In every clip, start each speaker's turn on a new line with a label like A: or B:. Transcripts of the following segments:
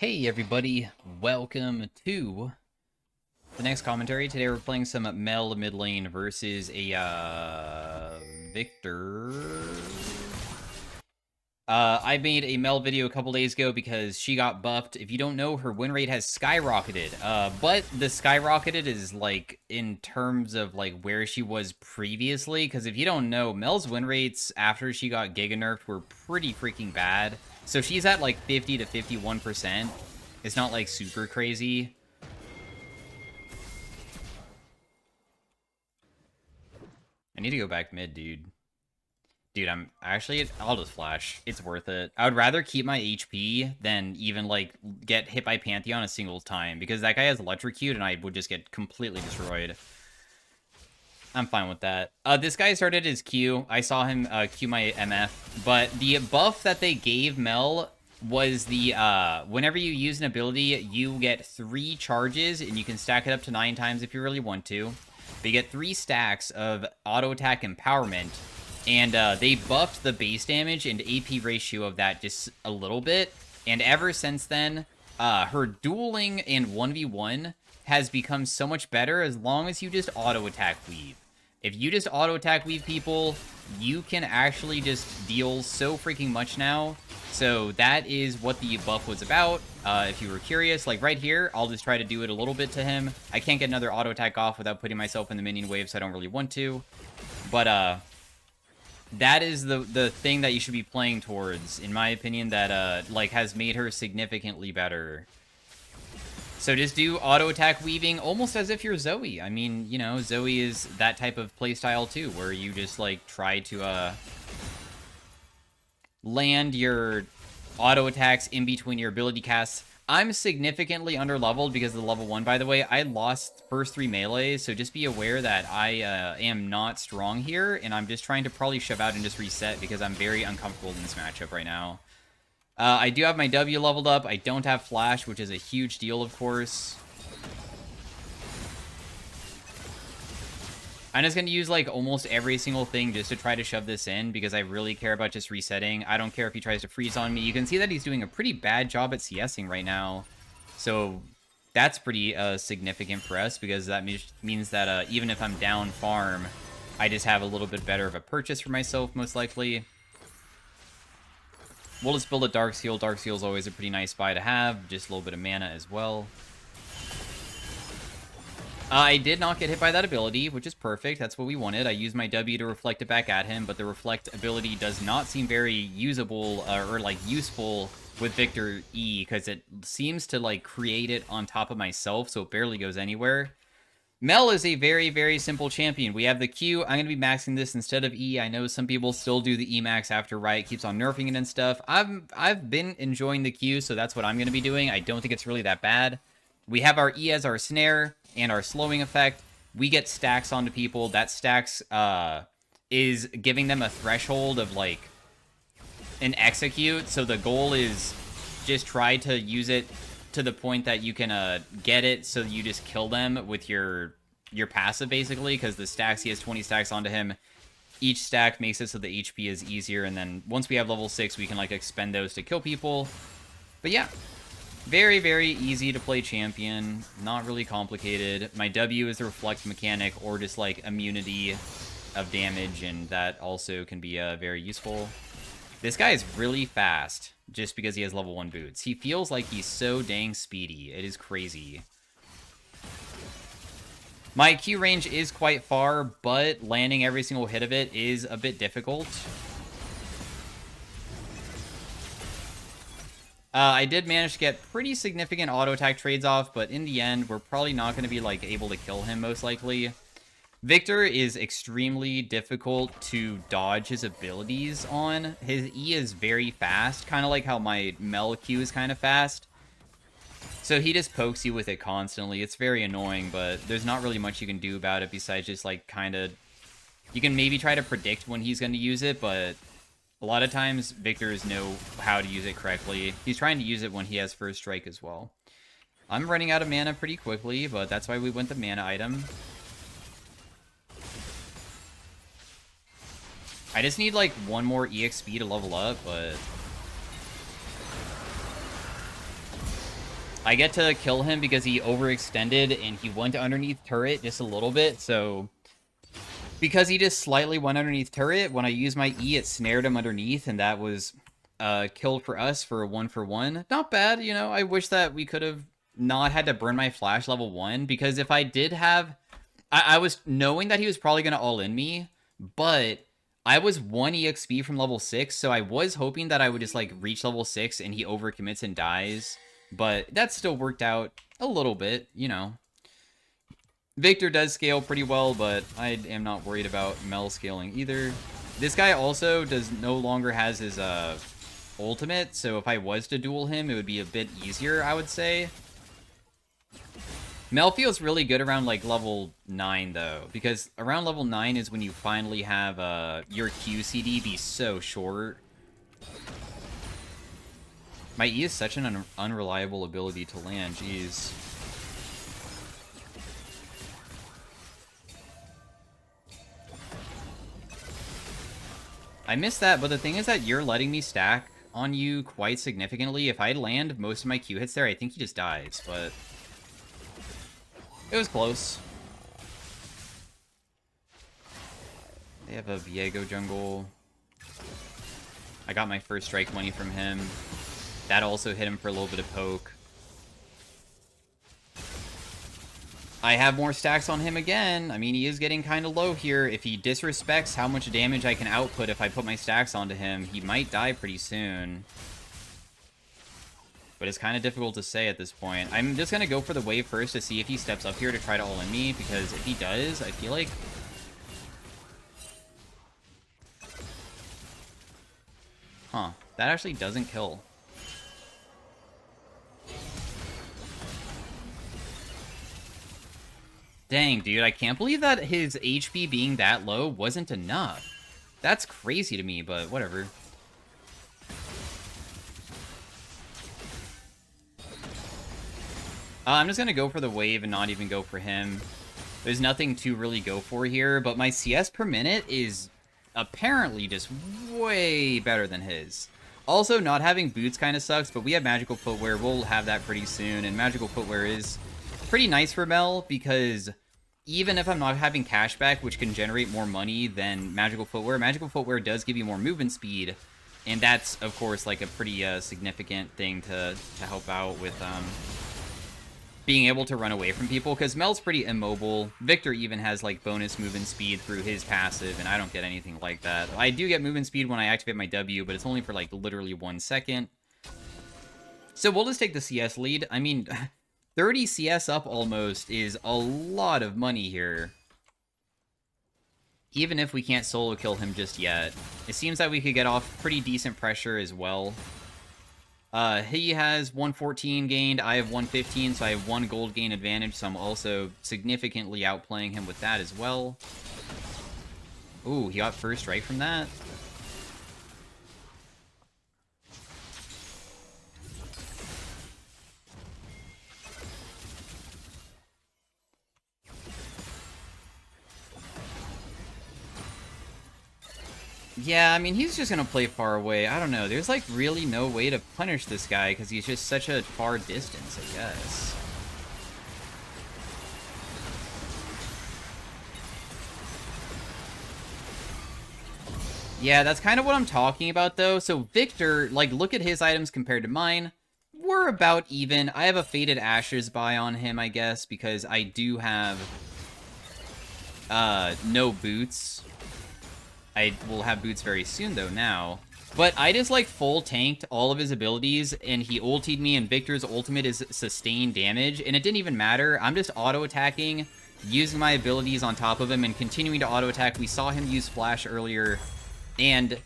A: Hey everybody, welcome to the next commentary. Today we're playing some MEL mid lane versus a Victor. I made a MEL video a couple days ago because she got buffed. If you don't know, her win rate has skyrocketed. But the skyrocketed is like in terms of like where she was previously. Because if you don't know, MEL's win rates after she got giga nerfed were pretty freaking bad. So she's at like 50 to 51%. It's not like super crazy. I need to go back mid, dude. Dude, I'll just flash. It's worth it. I would rather keep my HP than even, like, get hit by Pantheon a single time, because that guy has Electrocute, and I would just get completely destroyed. I'm fine with that. This guy started his Q. I saw him Q my MF, but the buff that they gave Mel was the, whenever you use an ability, you get 3 charges, and you can stack it up to 9 times if you really want to. But you get 3 stacks of auto attack empowerment, and they buffed the base damage and AP ratio of that just a little bit. And ever since then, her dueling and 1v1 has become so much better as long as you just auto attack weave. If you just auto attack weave people, you can actually just deal so freaking much now. So that is what the buff was about. If you were curious, like right here, I'll just try to do it a little bit to him. I can't get another auto attack off without putting myself in the minion wave, so I don't really want to. But that is the thing that you should be playing towards, in my opinion, that like has made her significantly better. So just do auto attack weaving almost as if you're Zoe. I mean, you know, Zoe is that type of playstyle too, where you just like try to land your auto attacks in between your ability casts. I'm significantly underleveled because of the level 1, by the way. I lost first 3 melees, so just be aware that I am not strong here, and I'm just trying to probably shove out and just reset because I'm very uncomfortable in this matchup right now. I do have my W leveled up. I don't have Flash, which is a huge deal, of course. I'm just going to use, like, almost every single thing just to try to shove this in, because I really care about just resetting. I don't care if he tries to freeze on me. You can see that he's doing a pretty bad job at CSing right now. So that's pretty significant for us, because that means that even if I'm down farm, I just have a little bit better of a purchase for myself, most likely. We'll just build a Dark Seal. Dark Seal is always a pretty nice buy to have. Just a little bit of mana as well. I did not get hit by that ability, which is perfect. That's what we wanted. I used my W to reflect it back at him, but the reflect ability does not seem very usable or like useful with Victor E, because it seems to like create it on top of myself, so it barely goes anywhere. Mel is a very, very simple champion. We have the Q. I'm going to be maxing this instead of E. I know some people still do the E max after Riot keeps on nerfing it and stuff. I've been enjoying the Q, so that's what I'm going to be doing. I don't think it's really that bad. We have our E as our snare and our slowing effect. We get stacks onto people. That stacks is giving them a threshold of like an execute. So the goal is just try to use it to the point that you can get it so you just kill them with your passive, basically, because the stacks, he has 20 stacks onto him. Each stack makes it so the HP is easier, and then once we have level 6, we can like expend those to kill people. But yeah, very, very easy to play champion. Not really complicated. My W is the reflect mechanic, or just like immunity of damage, and that also can be very useful. This guy is really fast just because he has level 1 boots. He feels like he's so dang speedy. It is crazy. My Q range is quite far, but landing every single hit of it is a bit difficult. I did manage to get pretty significant auto attack trades off, but in the end, we're probably not going to be like able to kill him, most likely. Victor is extremely difficult to dodge his abilities on. His E is very fast, kind of like how my MEL Q is kind of fast. So he just pokes you with it constantly. It's very annoying, but there's not really much you can do about it besides just like kind of... You can maybe try to predict when he's going to use it, but a lot of times Victors know how to use it correctly. He's trying to use it when he has first strike as well. I'm running out of mana pretty quickly, but that's why we went the mana item. I just need like 1 more EXP to level up, but I get to kill him because he overextended and he went underneath turret just a little bit, so because he just slightly went underneath turret, when I used my E, it snared him underneath, and that was killed for us for a 1-for-1. Not bad, you know. I wish that we could have not had to burn my flash level 1, because if I did have... I was knowing that he was probably going to all-in me, but I was 1 EXP from level 6, so I was hoping that I would just, like, reach level 6 and he overcommits and dies, but that still worked out a little bit, you know. Victor does scale pretty well, but I am not worried about MEL scaling either. This guy also no longer has his ultimate, so if I was to duel him, it would be a bit easier, I would say. MEL feels really good around like level 9 though, because around level 9 is when you finally have your QCD be so short. My E is such an unreliable ability to land, jeez. I missed that, but the thing is that you're letting me stack on you quite significantly. If I land most of my Q hits there, I think he just dies, but it was close. They have a Viego jungle. I got my first strike money from him. That also hit him for a little bit of poke. I have more stacks on him again. I mean, he is getting kind of low here. If he disrespects how much damage I can output if I put my stacks onto him, he might die pretty soon. But it's kind of difficult to say at this point. I'm just going to go for the wave first to see if he steps up here to try to all-in me, because if he does, I feel like... Huh. That actually doesn't kill. Dang, dude, I can't believe that his HP being that low wasn't enough. That's crazy to me, but whatever. I'm just gonna go for the wave and not even go for him. There's nothing to really go for here, but my CS per minute is apparently just way better than his. Also, not having boots kind of sucks, but we have magical footwear. We'll have that pretty soon, and magical footwear is pretty nice for MEL, because even if I'm not having cashback, which can generate more money than magical footwear does give you more movement speed, and that's, of course, like a pretty significant thing to help out with being able to run away from people, because MEL's pretty immobile. Victor even has, like, bonus movement speed through his passive, and I don't get anything like that. I do get movement speed when I activate my W, but it's only for, like, literally 1 second. So we'll just take the CS lead. I mean... 30 CS up almost is a lot of money here. Even if we can't solo kill him just yet. It seems that we could get off pretty decent pressure as well. He has 114 gained, I have 115, so I have 1 gold gain advantage, so I'm also significantly outplaying him with that as well. Ooh, he got first strike from that. Yeah, I mean, he's just gonna play far away. I don't know. There's, like, really no way to punish this guy, because he's just such a far distance, I guess. Yeah, that's kind of what I'm talking about, though. So Victor, like, look at his items compared to mine. We're about even. I have a Faded Ashes buy on him, I guess, because I do have no boots. I will have boots very soon, though, now. But I just, like, full tanked all of his abilities, and he ultied me, and Victor's ultimate is sustained damage, and it didn't even matter. I'm just auto-attacking, using my abilities on top of him, and continuing to auto-attack. We saw him use Flash earlier, and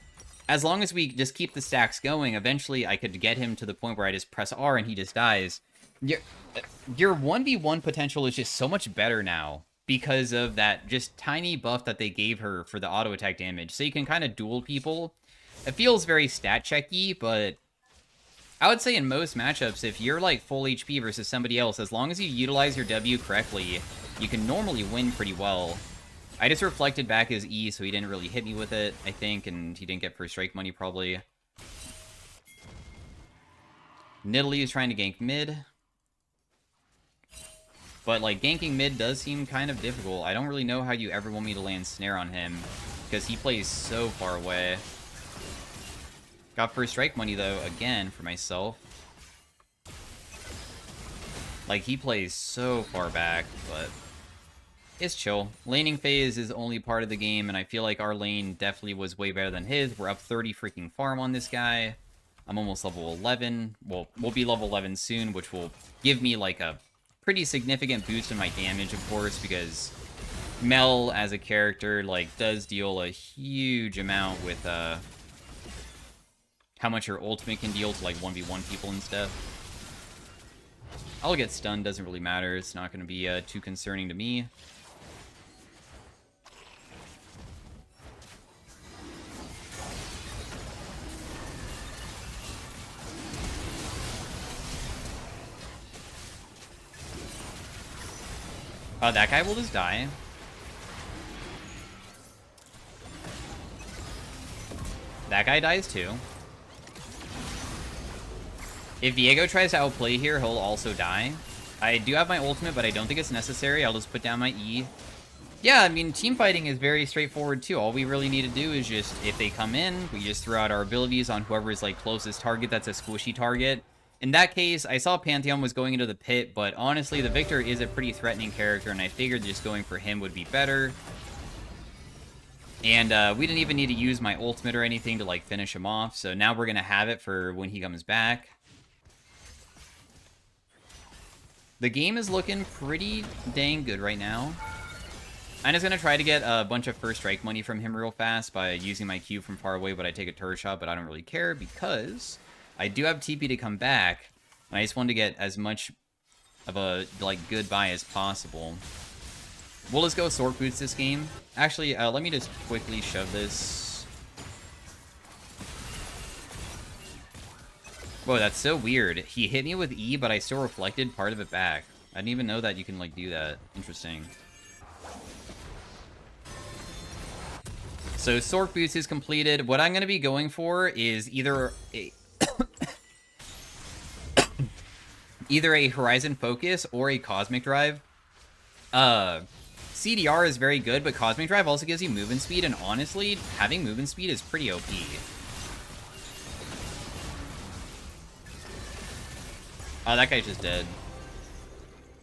A: as long as we just keep the stacks going, eventually I could get him to the point where I just press R and he just dies. Your 1v1 potential is just so much better now, because of that just tiny buff that they gave her for the auto attack damage. So you can kind of duel people. It feels very stat checky, but I would say in most matchups, if you're like full HP versus somebody else, as long as you utilize your W correctly, you can normally win pretty well. I just reflected back his E, so he didn't really hit me with it, I think, and he didn't get first strike money, probably. Nidalee is trying to gank mid. But, like, ganking mid does seem kind of difficult. I don't really know how you ever want me to land snare on him, because he plays so far away. Got first strike money, though, again, for myself. Like, he plays so far back, but it's chill. Laning phase is only part of the game, and I feel like our lane definitely was way better than his. We're up 30 freaking farm on this guy. I'm almost level 11. Well, we'll be level 11 soon, which will give me, like, a pretty significant boost in my damage, of course, because MEL, as a character, like, does deal a huge amount with, how much your ultimate can deal to, like, 1v1 people and stuff. I'll get stunned, doesn't really matter. It's not going to be too concerning to me. That guy will just die. That guy dies too. If Viego tries to outplay here, he'll also die. I do have my ultimate, but I don't think it's necessary. I'll just put down my E. Yeah, I mean, team fighting is very straightforward too. All we really need to do is just, if they come in, we just throw out our abilities on whoever's, like, closest target that's a squishy target. In that case, I saw Pantheon was going into the pit, but honestly, the Victor is a pretty threatening character, and I figured just going for him would be better. And we didn't even need to use my ultimate or anything to, like, finish him off, so now we're going to have it for when he comes back. The game is looking pretty dang good right now. I'm just going to try to get a bunch of first strike money from him real fast by using my Q from far away, but I take a turret shot, but I don't really care because I do have TP to come back, and I just wanted to get as much of a, like, good buy as possible. We'll just go Sword Boots this game. Actually, let me just quickly shove this. Whoa, that's so weird. He hit me with E, but I still reflected part of it back. I didn't even know that you can, like, do that. Interesting. So Sword Boots is completed. What I'm going to be going for is either a either a Horizon Focus or a Cosmic Drive. CDR is very good, but Cosmic Drive also gives you movement speed, and honestly, having movement speed is pretty OP. Oh, that guy's just dead.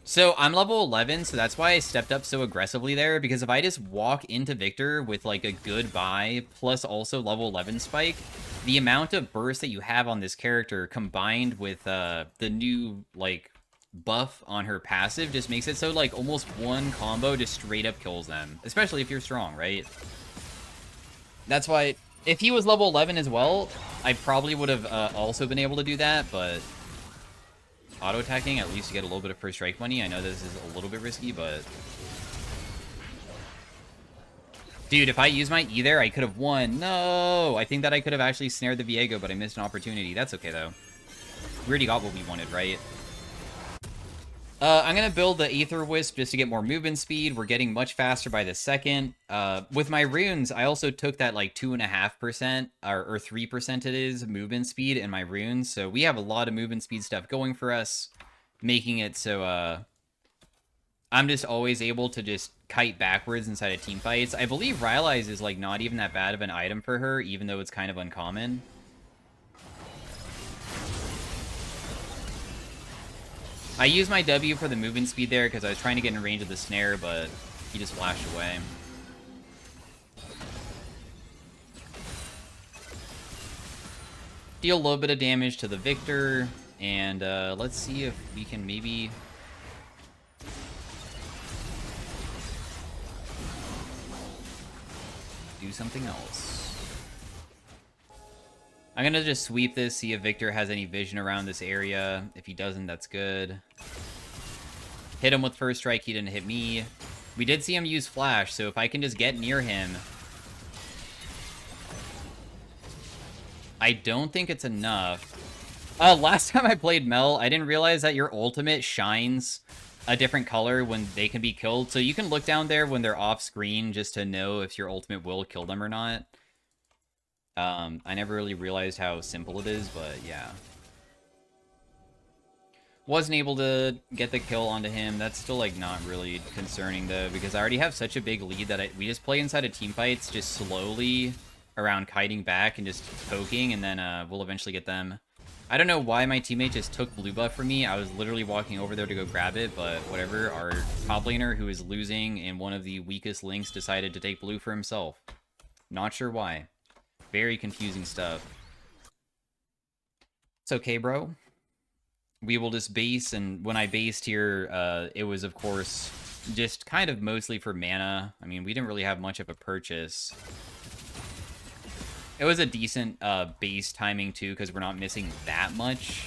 A: So I'm level 11, so that's why I stepped up so aggressively there, because if I just walk into Victor with, like, a good buy, plus also level 11 spike, the amount of burst that you have on this character combined with the new, like, buff on her passive just makes it so, like, almost one combo just straight up kills them, especially if you're strong, right? That's why, if he was level 11 as well, I probably would have also been able to do that, but auto-attacking, at least you get a little bit of first strike money. I know this is a little bit risky, but dude, if I use my E there, I could have won. No! I think that I could have actually snared the Viego, but I missed an opportunity. That's okay, though. We already got what we wanted, right? I'm going to build the Aether Wisp just to get more movement speed. We're getting much faster by the second. With my runes, I also took that, like, 2.5%, or 3% it is, movement speed in my runes. So we have a lot of movement speed stuff going for us, making it so, I'm just always able to just kite backwards inside of team fights. I believe Rylai's is, like, not even that bad of an item for her, even though it's kind of uncommon. I used my W for the movement speed there because I was trying to get in range of the snare, but he just flashed away. Deal a little bit of damage to the Victor, and let's see if we can maybe do something else. I'm going to just sweep this, see if Victor has any vision around this area. If he doesn't, that's good. Hit him with first strike, he didn't hit me. We did see him use flash, so if I can just get near him. I don't think it's enough. Last time I played Mel, I didn't realize that your ultimate shines a different color when they can be killed. So you can look down there when they're off screen just to know if your ultimate will kill them or not. I never really realized how simple it is, but yeah. Wasn't able to get the kill onto him. That's still, like, not really concerning, though, because I already have such a big lead that we just play inside of team fights just slowly around kiting back and just poking, and then we'll eventually get them. I don't know why my teammate just took blue buff from me. I was literally walking over there to go grab it, but whatever. Our top laner, who is losing in one of the weakest links, decided to take blue for himself. Not sure why. Very confusing stuff. It's okay, bro. We will just base, and when I based here, it was, of course, just kind of mostly for mana. I mean, we didn't really have much of a purchase. It was a decent base timing, too, because we're not missing that much.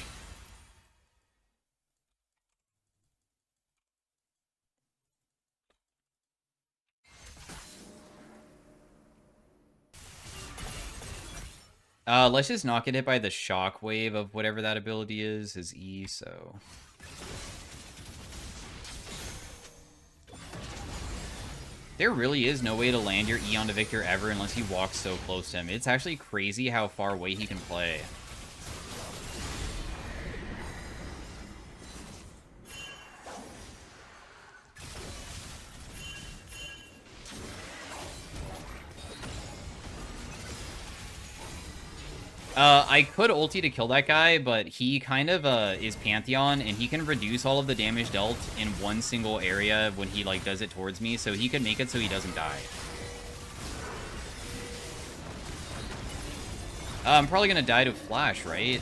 A: Let's just not get hit by the shockwave of whatever that ability is, his E, so... There really is no way to land your E onto Victor ever unless he walks so close to him. It's actually crazy how far away he can play. I could ulti to kill that guy, but he kind of is Pantheon, and he can reduce all of the damage dealt in one single area when he like does it towards me, so he could make it so he doesn't die. I'm probably gonna die to Flash, right?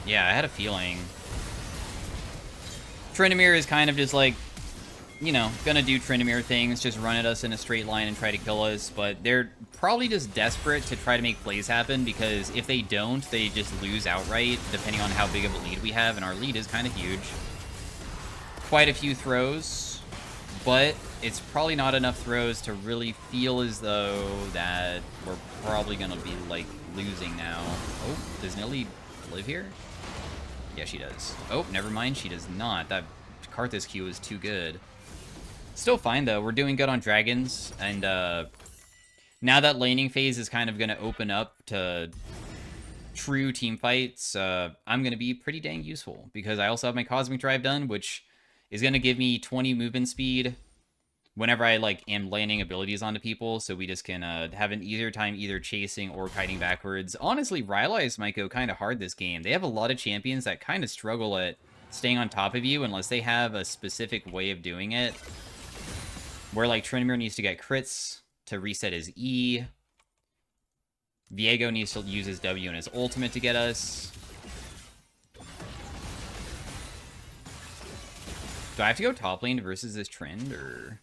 A: Yeah, I had a feeling. Tryndamere is kind of just like, you know, gonna do Tryndamere things, just run at us in a straight line and try to kill us, but they're probably just desperate to try to make plays happen, because if they don't, they just lose outright, depending on how big of a lead we have, and our lead is kind of huge. Quite a few throws, but it's probably not enough throws to really feel as though that we're probably gonna be, like, losing now. Oh, does Nilly live here? Yeah, she does. Oh, never mind, she does not. That Karthus Q is too good. Still fine, though. We're doing good on dragons, and now that laning phase is kind of going to open up to true team fights, I'm going to be pretty dang useful, because I also have my Cosmic Drive done, which is going to give me 20 movement speed whenever I like am landing abilities onto people, so we just can have an easier time either chasing or kiting backwards. Honestly, Rylai's might go kind of hard this game. They have a lot of champions that kind of struggle at staying on top of you unless they have a specific way of doing it. Where, like, Tryndamere needs to get crits to reset his E. Viego needs to use his W and his ultimate to get us. Do I have to go top lane versus this Trynd, or...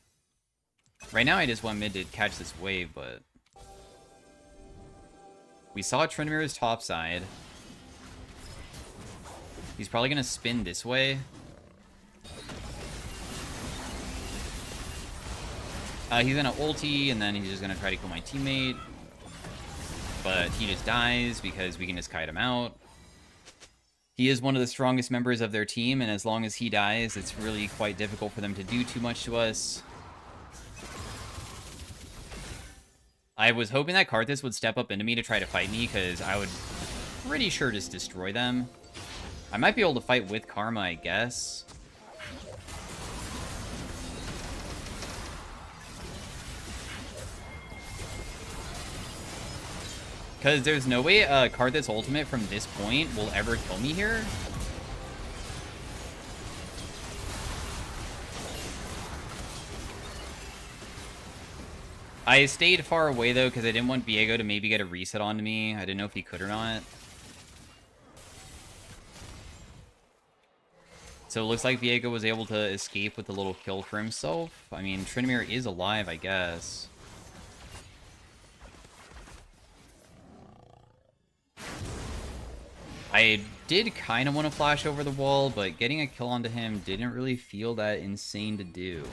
A: Right now I just want mid to catch this wave, but... We saw Tryndamere's top side. He's probably going to spin this way. He's going to ulti, and then he's just going to try to kill my teammate. But he just dies because we can just kite him out. He is one of the strongest members of their team, and as long as he dies, it's really quite difficult for them to do too much to us. I was hoping that Karthus would step up into me to try to fight me, because I would pretty sure just destroy them. I might be able to fight with Karma, I guess. Because there's no way Karthus ultimate from this point will ever kill me here. I stayed far away, though, because I didn't want Viego to maybe get a reset onto me. I didn't know if he could or not. So it looks like Viego was able to escape with a little kill for himself. I mean, Tryndamere is alive, I guess. I did kind of want to flash over the wall, but getting a kill onto him didn't really feel that insane to do.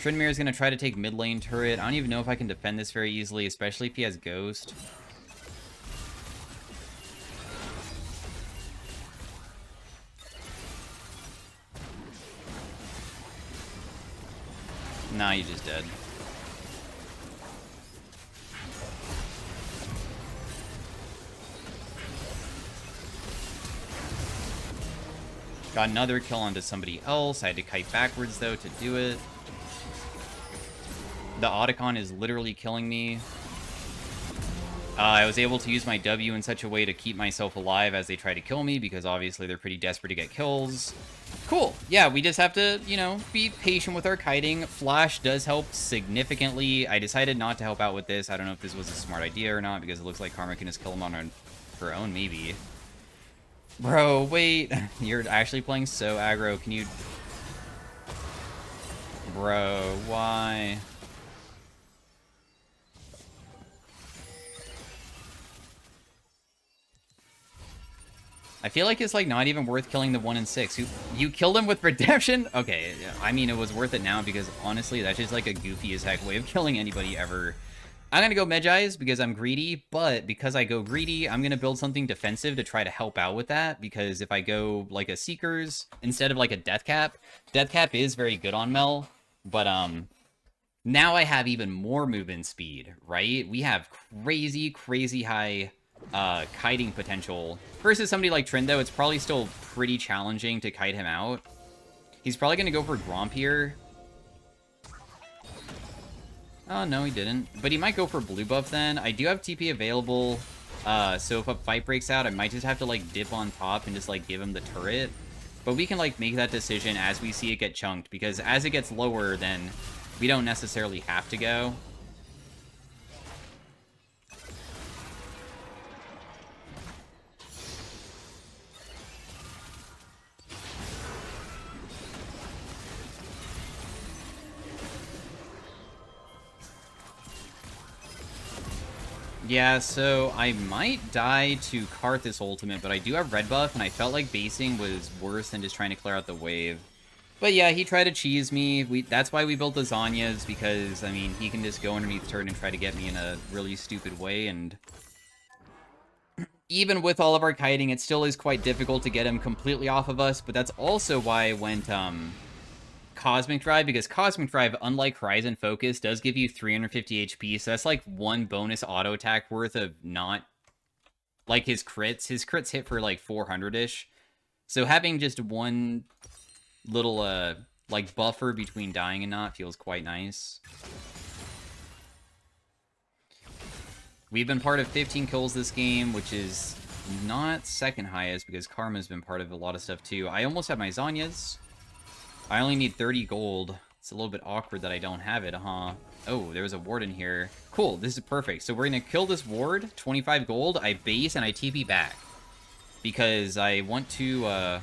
A: Tryndamere is going to try to take mid lane turret. I don't even know if I can defend this very easily, especially if he has Ghost. Nah, he's just dead. Got another kill onto somebody else. I had to kite backwards, though, to do it. The Otacon is literally killing me. I was able to use my W in such a way to keep myself alive as they try to kill me, because obviously they're pretty desperate to get kills. Cool. Yeah, we just have to, you know, be patient with our kiting. Flash does help significantly. I decided not to help out with this. I don't know if this was a smart idea or not, because it looks like Karma can just kill him on her own, maybe. Bro, wait. You're actually playing so aggro. Can you... Bro, why? I feel like it's, like, not even worth killing the 1 and 6. You killed him with Redemption? Okay, I mean, it was worth it now because, honestly, that's just, like, a goofy as heck way of killing anybody ever. I'm gonna go Medjai's because I'm greedy, but because I go greedy, I'm gonna build something defensive to try to help out with that, because if I go, like, a Seekers instead of, like, a Death Cap is very good on Mel, but, now I have even more movement speed, right? We have crazy, crazy high kiting potential. Versus somebody like Trin, though, it's probably still pretty challenging to kite him out. He's probably going to go for Gromp here. Oh, no, he didn't. But he might go for blue buff then. I do have TP available, so if a fight breaks out, I might just have to, like, dip on top and just, like, give him the turret. But we can, like, make that decision as we see it get chunked, because as it gets lower, then we don't necessarily have to go. Yeah, so I might die to Karthus ultimate, but I do have red buff, and I felt like basing was worse than just trying to clear out the wave. But yeah, he tried to cheese me. That's why we built the Zanyas, because, I mean, he can just go underneath turret and try to get me in a really stupid way, and even with all of our kiting, it still is quite difficult to get him completely off of us, but that's also why I went, Cosmic Drive, because Cosmic Drive, unlike Horizon Focus, does give you 350 HP, so that's like one bonus auto attack worth of not... Like his crits. His crits hit for like 400-ish. So having just one little, like, buffer between dying and not feels quite nice. We've been part of 15 kills this game, which is not second highest, because Karma's been part of a lot of stuff too. I almost have my Zanyas. I only need 30 gold. It's a little bit awkward that I don't have it, huh? Oh, there was a ward in here. Cool, this is perfect. So we're gonna kill this ward, 25 gold, I base, and I TP back. Because I want to,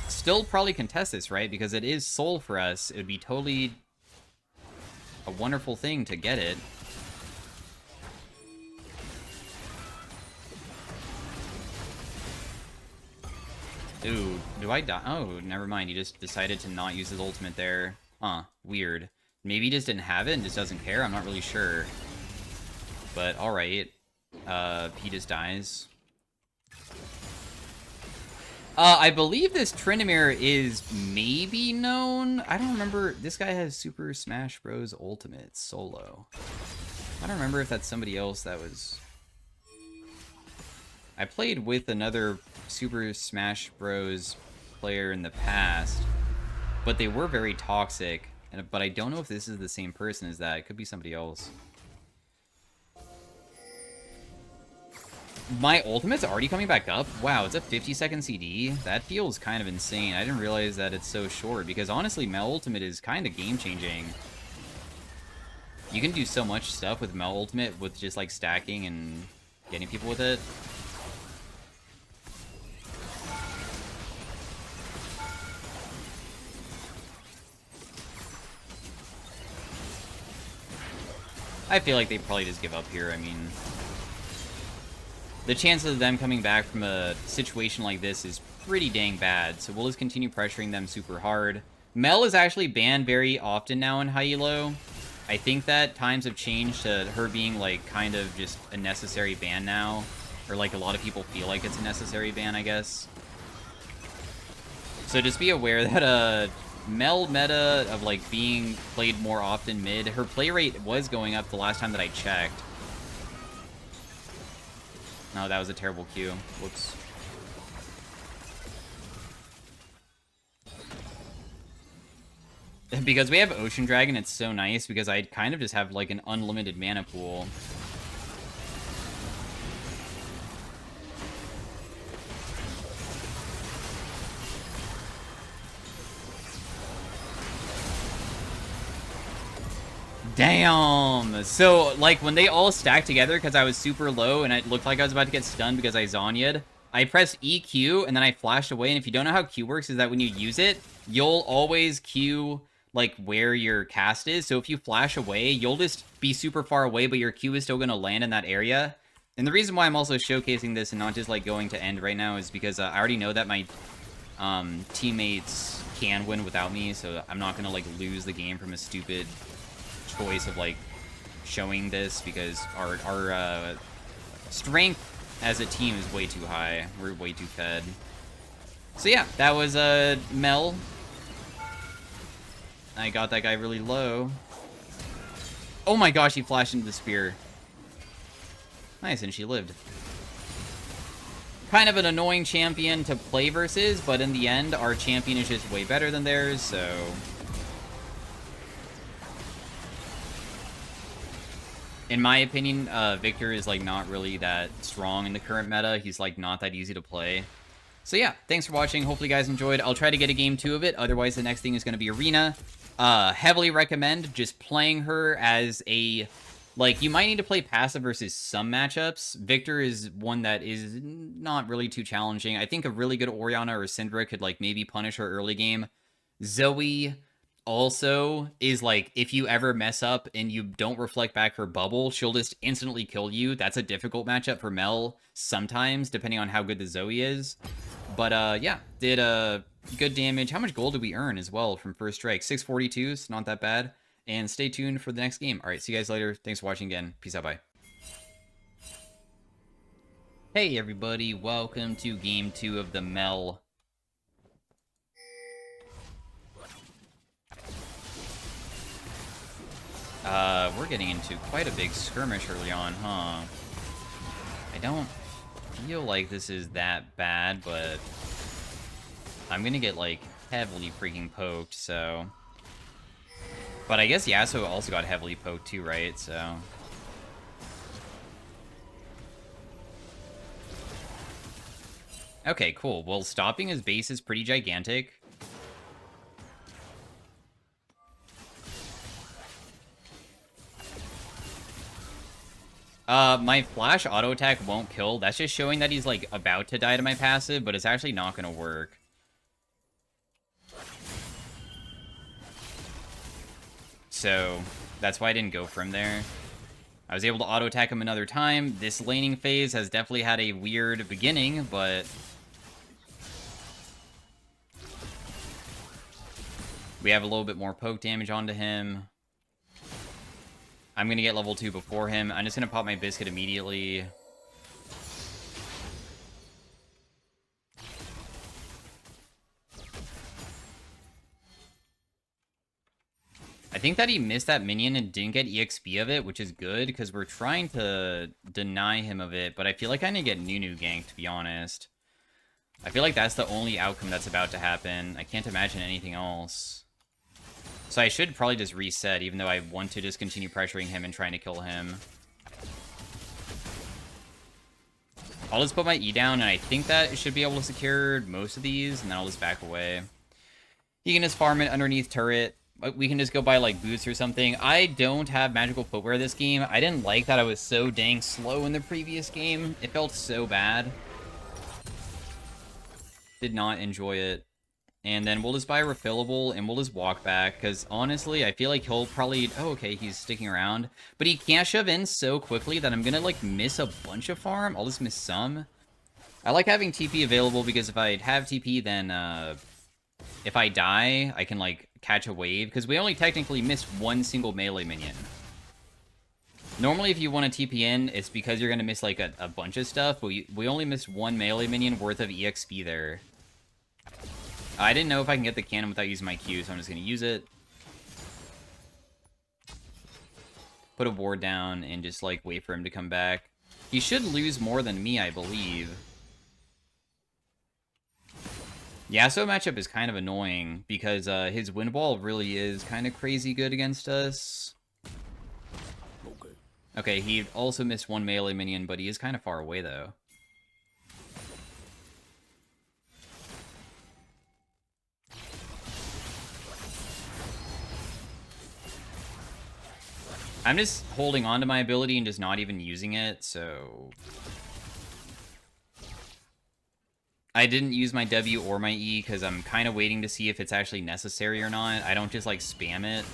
A: still probably contest this, right? Because it is soul for us. It would be totally a wonderful thing to get it. Ooh, do I die? Oh, never mind. He just decided to not use his ultimate there. Huh, weird. Maybe he just didn't have it and just doesn't care? I'm not really sure. But, alright. He just dies. I believe this Tryndamere is maybe known. I don't remember. This guy has Super Smash Bros. Ultimate solo. I don't remember if that's somebody else that was... I played with another Super Smash Bros. Player in the past, but they were very toxic. But I don't know if this is the same person as that. It could be somebody else. My ultimate's already coming back up? Wow, it's a 50-second CD? That feels kind of insane. I didn't realize that it's so short, because honestly, MEL ultimate is kind of game-changing. You can do so much stuff with MEL ultimate with just, like, stacking and getting people with it. I feel like they probably just give up here. I mean, the chances of them coming back from a situation like this is pretty dang bad, so we'll just continue pressuring them super hard. MEL is actually banned very often now in high elo. I think that times have changed to her being, like, kind of just a necessary ban now. Or, like, a lot of people feel like it's a necessary ban, I guess. So just be aware that, MEL meta of, like, being played more often mid, her play rate was going up the last time that I checked. No, that was a terrible Q. Whoops. Because we have Ocean Dragon, it's so nice because I kind of just have like an unlimited mana pool. Damn! So, like, when they all stacked together because I was super low and it looked like I was about to get stunned because I Zhonya'd, I pressed EQ and then I flashed away, and if you don't know how Q works, is that when you use it, you'll always Q, like, where your cast is. So if you flash away, you'll just be super far away, but your Q is still going to land in that area. And the reason why I'm also showcasing this and not just, like, going to end right now is because I already know that my teammates can win without me, so I'm not going to, like, lose the game from a stupid choice of like showing this, because our strength as a team is way too high. We're way too fed. So yeah, that was Mel. I got that guy really low. Oh my gosh, he flashed into the spear. Nice, and she lived. Kind of an annoying champion to play versus, but in the end, our champion is just way better than theirs, so in my opinion, Victor is, like, not really that strong in the current meta. He's, like, not that easy to play. So, yeah, thanks for watching. Hopefully you guys enjoyed. I'll try to get a game 2 of it. Otherwise, the next thing is going to be Arena. Heavily recommend just playing her as a... Like, you might need to play passive versus some matchups. Victor is one that is not really too challenging. I think a really good Orianna or Syndra could, like, maybe punish her early game. Zoe... also is like, if you ever mess up and you don't reflect back her bubble, she'll just instantly kill you. That's a difficult matchup for Mel sometimes, depending on how good the Zoe is. But yeah, did good damage. How much gold did we earn as well from first strike? 642, so not that bad. And stay tuned for the next game. All right, see you guys later. Thanks for watching again. Peace out, bye. Hey everybody, welcome to game 2 of the Mel. We're getting into quite a big skirmish early on, huh? I don't feel like this is that bad, but I'm gonna get, like, heavily freaking poked, so... But I guess Yasuo also got heavily poked too, right? So... Okay, cool. Well, stopping his base is pretty gigantic. My flash auto attack won't kill. That's just showing that he's, like, about to die to my passive, but it's actually not gonna work. So, that's why I didn't go from there. I was able to auto attack him another time. This laning phase has definitely had a weird beginning, but... we have a little bit more poke damage onto him. I'm gonna get level 2 before him. I'm just gonna pop my biscuit immediately. I think that he missed that minion and didn't get EXP of it, which is good, because we're trying to deny him of it, but I feel like I need to get Nunu ganked, to be honest. I feel like that's the only outcome that's about to happen. I can't imagine anything else. So I should probably just reset, even though I want to just continue pressuring him and trying to kill him. I'll just put my E down, and I think that it should be able to secure most of these, and then I'll just back away. He can just farm it underneath turret. We can just go buy, like, boots or something. I don't have magical footwear this game. I didn't like that I was so dang slow in the previous game. It felt so bad. Did not enjoy it. And then we'll just buy a refillable, and we'll just walk back, because honestly, I feel like he'll probably... oh, okay, he's sticking around. But he can't shove in so quickly that I'm gonna, like, miss a bunch of farm. I'll just miss some. I like having TP available, because if I have TP, then, if I die, I can, like, catch a wave, because we only technically missed one single melee minion. Normally, if you want to TP in, it's because you're gonna miss, like, a bunch of stuff, but we only missed one melee minion worth of EXP there. I didn't know if I can get the cannon without using my Q, so I'm just going to use it. Put a ward down and just, like, wait for him to come back. He should lose more than me, I believe. Yasuo matchup is kind of annoying because his wind wall really is kind of crazy good against us. Okay, he also missed one melee minion, but he is kind of far away, though. I'm just holding on to my ability and just not even using it, so... I didn't use my W or my E because I'm kind of waiting to see if it's actually necessary or not. I don't just, like, spam it.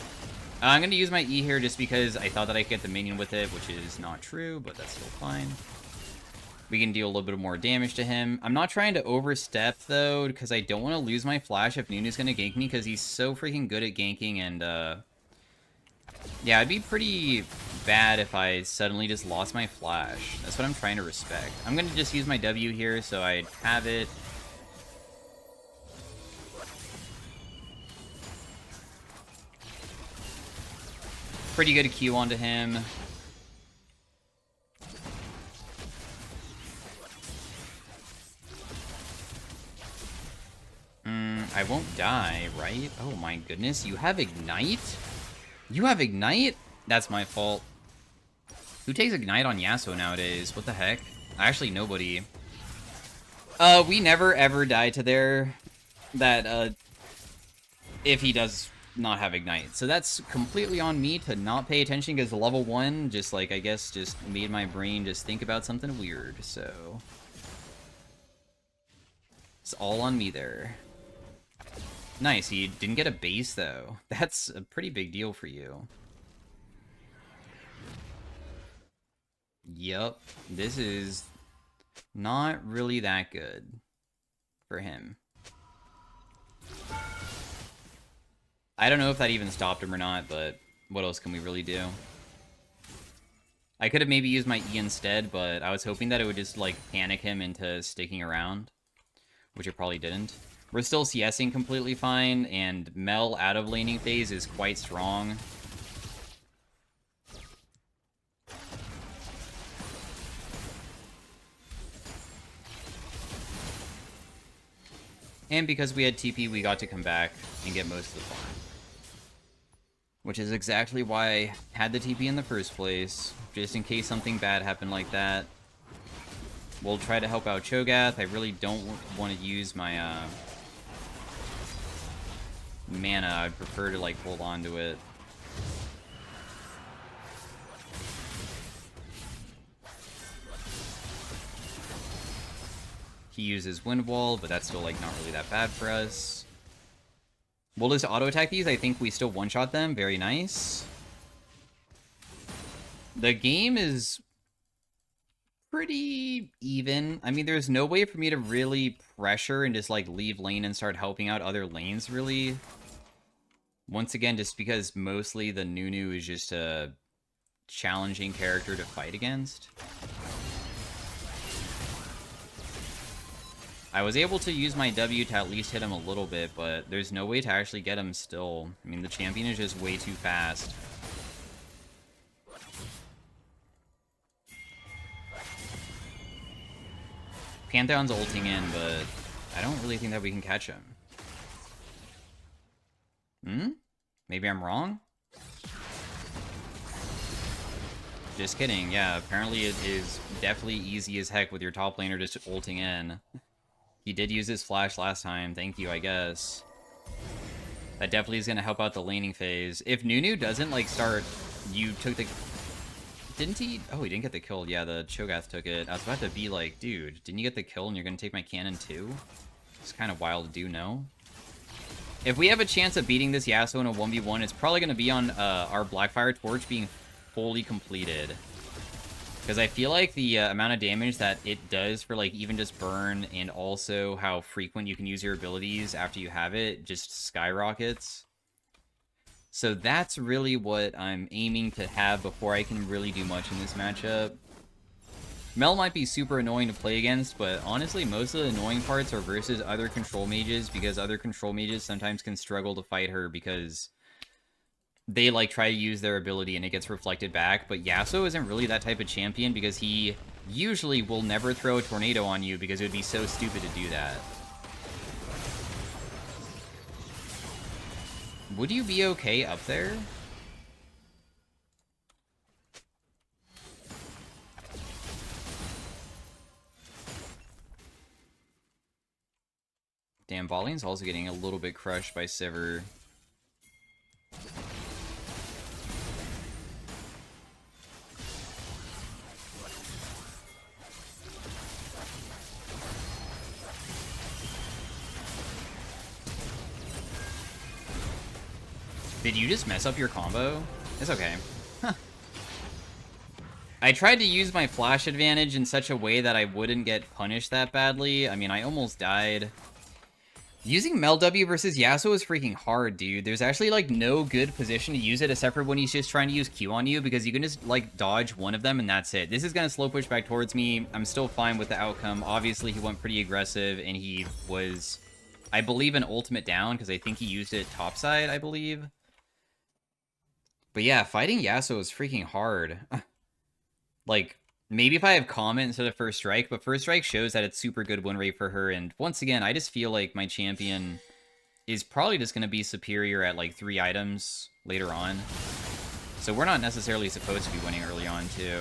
A: I'm going to use my E here just because I thought that I could get the minion with it, which is not true, but that's still fine. We can deal a little bit more damage to him. I'm not trying to overstep, though, because I don't want to lose my flash if Nunu's going to gank me, because he's so freaking good at ganking, and, yeah, it'd be pretty bad if I suddenly just lost my flash. That's what I'm trying to respect. I'm going to just use my W here, so I have it. Pretty good Q onto him. I won't die, right? Oh my goodness, you have Ignite? You have Ignite? That's my fault. Who takes Ignite on Yasuo nowadays? What the heck? Actually, nobody. We never ever die to if he does not have Ignite. So that's completely on me to not pay attention because level 1 just, like, I guess just made my brain just think about something weird, so... It's all on me there. Nice, he didn't get a base, though. That's a pretty big deal for you. Yup, this is not really that good for him. I don't know if that even stopped him or not, but what else can we really do? I could have maybe used my E instead, but I was hoping that it would just, like, panic him into sticking around, which it probably didn't. We're still CSing completely fine, and MEL out of laning phase is quite strong. And because we had TP, we got to come back and get most of the farm. Which is exactly why I had the TP in the first place, just in case something bad happened like that. We'll try to help out Cho'Gath. I really don't want to use my mana. I'd prefer to, like, hold on to it. He uses Wind Wall, but that's still, like, not really that bad for us. We'll just auto-attack these. I think we still one-shot them. Very nice. The game is pretty even. I mean, there's no way for me to really pressure and just, like, leave lane and start helping out other lanes, really. Once again, just because mostly the Nunu is just a challenging character to fight against. I was able to use my W to at least hit him a little bit, but there's no way to actually get him still. I mean, the champion is just way too fast. Pantheon's ulting in, but I don't really think that we can catch him. Maybe I'm wrong? Just kidding, yeah, apparently it is definitely easy as heck with your top laner just ulting in. He did use his flash last time, thank you, I guess. That definitely is going to help out the laning phase. If Nunu doesn't, like, start... You took the... Didn't he? Oh, he didn't get the kill. Yeah, the Cho'Gath took it. I was about to be like, dude, didn't you get the kill and you're going to take my cannon too? It's kind of wild to do, no? If we have a chance of beating this Yasuo in a 1v1, it's probably going to be on our Blackfire Torch being fully completed. Because I feel like the amount of damage that it does for, like, even just burn, and also how frequent you can use your abilities after you have it, just skyrockets. So that's really what I'm aiming to have before I can really do much in this matchup. Mel might be super annoying to play against, but honestly, most of the annoying parts are versus other control mages, because other control mages sometimes can struggle to fight her because they, like, try to use their ability and it gets reflected back. But Yasuo isn't really that type of champion because he usually will never throw a tornado on you because it would be so stupid to do that. Would you be okay up there? Damn, Volley's also getting a little bit crushed by Sivir. Did you just mess up your combo? It's okay. Huh. I tried to use my flash advantage in such a way that I wouldn't get punished that badly. I mean, I almost died. Using MEL W versus Yasuo is freaking hard, dude. There's actually, like, no good position to use it except for when he's just trying to use Q on you, because you can just, like, dodge one of them and that's it. This is gonna slow push back towards me. I'm still fine with the outcome. Obviously, he went pretty aggressive, and he was, I believe, an ultimate down, because I think he used it topside, I believe. But yeah, fighting Yasuo is freaking hard. Like, maybe if I have comment instead of First Strike, but First Strike shows that it's super good win rate for her, and once again, I just feel like my champion is probably just going to be superior at, like, 3 items later on. So we're not necessarily supposed to be winning early on, too.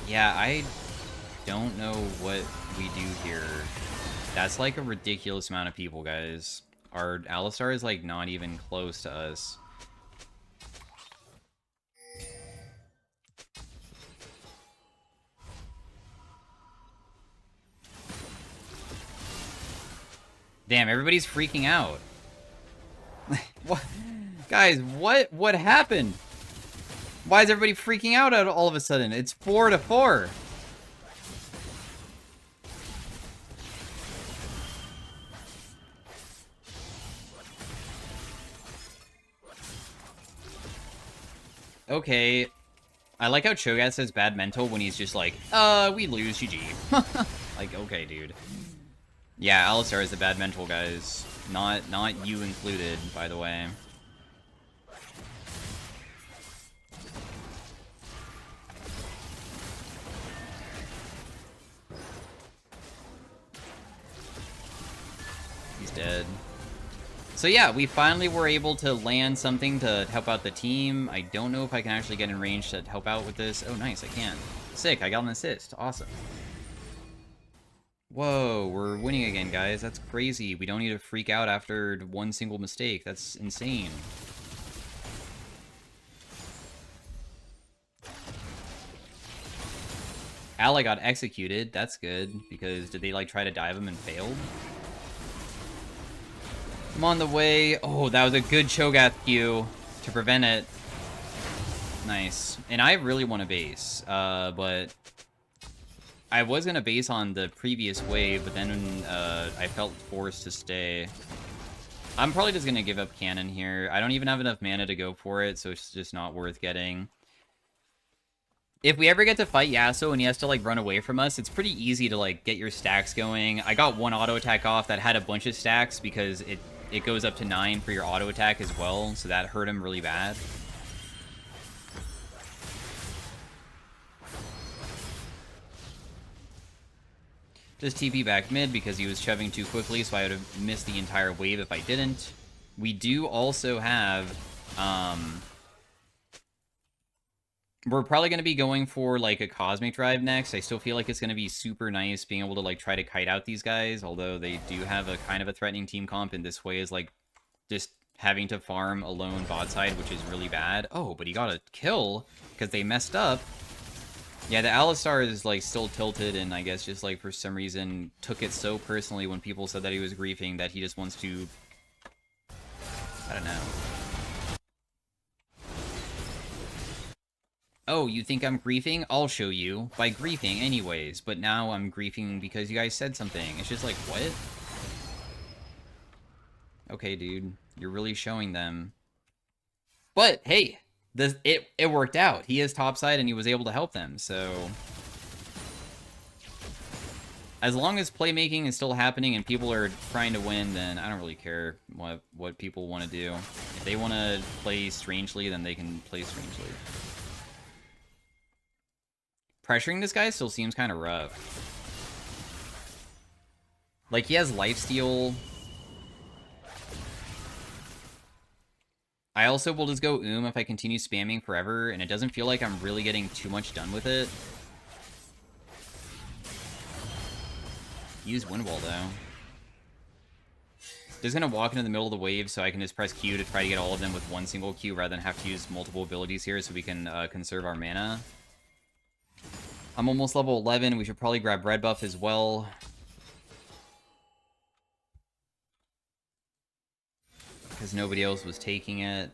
A: Yeah, I don't know what we do here. That's like a ridiculous amount of people, guys. Our Alistar is like not even close to us. Damn, everybody's freaking out. What? Guys, what happened? Why is everybody freaking out all of a sudden? It's 4-4. Okay. I like how Cho'Gath says bad mental when he's just like, we lose, GG. Like, okay, dude. Yeah, Alistar is the bad mental, guys. Not you included, by the way. He's dead. So yeah, we finally were able to land something to help out the team. I don't know if I can actually get in range to help out with this. Oh, nice, I can. Sick, I got an assist. Awesome. Whoa, we're winning again, guys. That's crazy. We don't need to freak out after one single mistake. That's insane. Ally got executed. That's good, because did they, like, try to dive him and failed? I'm on the way. Oh, that was a good Cho'Gath Q to prevent it. Nice. And I really want to base, but I was going to base on the previous wave, but then I felt forced to stay. I'm probably just going to give up cannon here. I don't even have enough mana to go for it, so it's just not worth getting. If we ever get to fight Yasuo and he has to, like, run away from us, it's pretty easy to, like, get your stacks going. I got one auto attack off that had a bunch of stacks because it goes up to 9 for your auto attack as well, so that hurt him really bad. Just TP back mid because he was shoving too quickly, so I would have missed the entire wave if I didn't. We do also have, we're probably going to be going for, like, a Cosmic Drive next. I still feel like it's going to be super nice being able to, like, try to kite out these guys, although they do have a kind of a threatening team comp, and this way is, like, just having to farm alone bot side, which is really bad. Oh, but he got a kill because they messed up. Yeah, the Alistar is, like, still tilted, and I guess just, like, for some reason took it so personally when people said that he was griefing that he just wants to... I don't know. Oh, you think I'm griefing? I'll show you. By griefing anyways, but now I'm griefing because you guys said something. It's just like, what? Okay, dude. You're really showing them. But, hey! It worked out. He is topside and he was able to help them, so... As long as playmaking is still happening and people are trying to win, then I don't really care what people want to do. If they want to play strangely, then they can play strangely. Pressuring this guy still seems kind of rough. Like, he has lifesteal. I also will just go if I continue spamming forever, and it doesn't feel like I'm really getting too much done with it. Use Wind Wall, though. Just gonna walk into the middle of the wave so I can just press Q to try to get all of them with one single Q rather than have to use multiple abilities here so we can conserve our mana. I'm almost level 11. We should probably grab Red Buff as well. Because nobody else was taking it.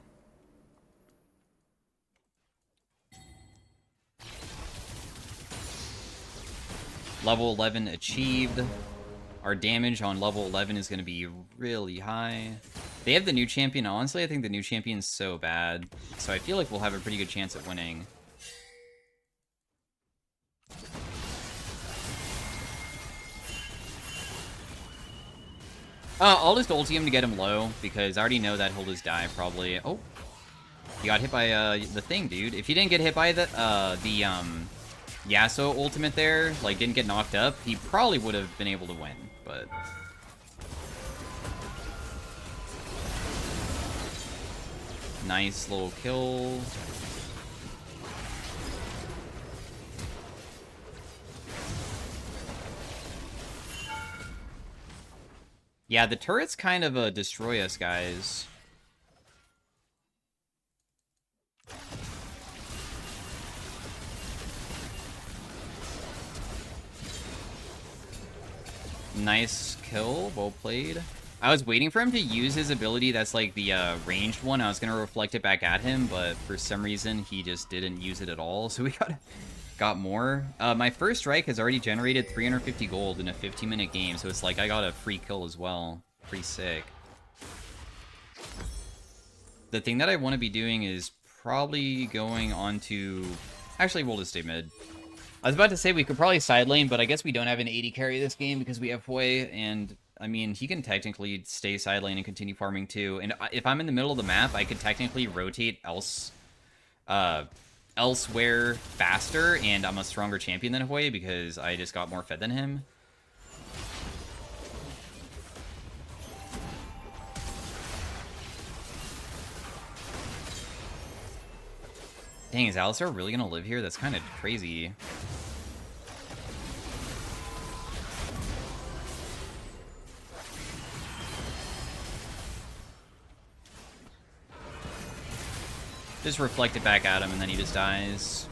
A: Level 11 achieved. Our damage on level 11 is going to be really high. They have the new champion. Honestly, I think the new champion's so bad. So I feel like we'll have a pretty good chance at winning. I'll just ulti him to get him low, because I already know that he'll just die, probably. Oh. He got hit by, the thing, dude. If he didn't get hit by the Yasuo ultimate there, like, didn't get knocked up, he probably would have been able to win, but... Nice little kill. Yeah, the turrets kind of destroy us, guys. Nice kill, well played. I was waiting for him to use his ability that's like the ranged one. I was going to reflect it back at him, but for some reason he just didn't use it at all, so we got more. My first strike has already generated 350 gold in a 15-minute game, so it's like I got a free kill as well. Pretty sick. The thing that I want to be doing is probably going on to... Actually, we'll just stay mid. I was about to say we could probably side lane, but I guess we don't have an 80 carry this game because we have Hui, and I mean, he can technically stay side lane and continue farming too. And if I'm in the middle of the map, I could technically rotate elsewhere faster, and I'm a stronger champion than Hui because I just got more fed than him. Dang, is Alistar really gonna live here? That's kind of crazy. Just reflect it back at him, and then he just dies.